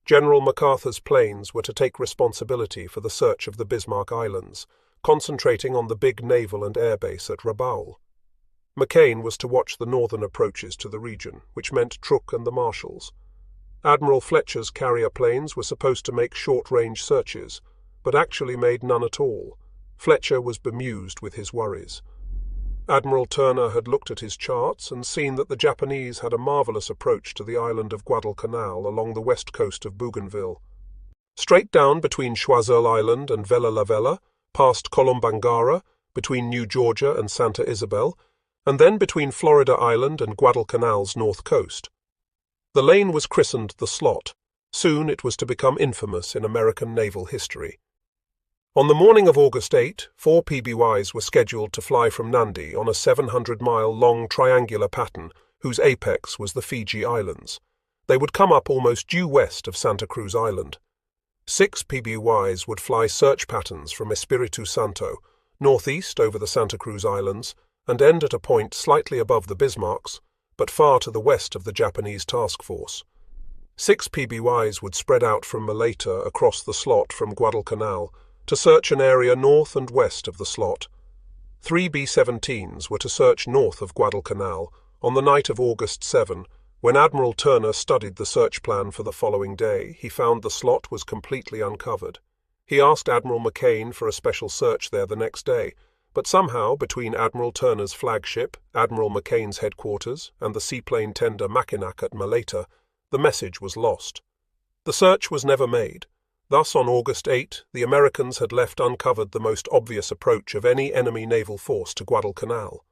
General MacArthur's planes were to take responsibility for the search of the Bismarck Islands, concentrating on the big naval and air base at Rabaul. McCain was to watch the northern approaches to the region, which meant Truk and the Marshalls. Admiral Fletcher's carrier planes were supposed to make short-range searches, but actually made none at all. Fletcher was bemused with his worries. Admiral Turner had looked at his charts and seen that the Japanese had a marvelous approach to the island of Guadalcanal along the west coast of Bougainville. Straight down between Choiseul Island and Vella La Vella, past Columbangara, between New Georgia and Santa Isabel, and then between Florida Island and Guadalcanal's north coast. The lane was christened the Slot. Soon it was to become infamous in American naval history. On the morning of August 8, 4 PBYs were scheduled to fly from Nandi on a 700-mile long triangular pattern whose apex was the Fiji Islands. They would come up almost due west of Santa Cruz Island. 6 PBYs would fly search patterns from Espiritu Santo, northeast over the Santa Cruz Islands, and end at a point slightly above the Bismarcks, but far to the west of the Japanese task force. 6 PBYs would spread out from Malaita across the Slot from Guadalcanal to search an area north and west of the Slot. 3 B-17s were to search north of Guadalcanal on the night of August 7. When Admiral Turner studied the search plan for the following day, he found the Slot was completely uncovered. He asked Admiral McCain for a special search there the next day, but somehow, between Admiral Turner's flagship, Admiral McCain's headquarters, and the seaplane tender Mackinac at Malaita, the message was lost. The search was never made. Thus, on August 8, the Americans had left uncovered the most obvious approach of any enemy naval force to Guadalcanal.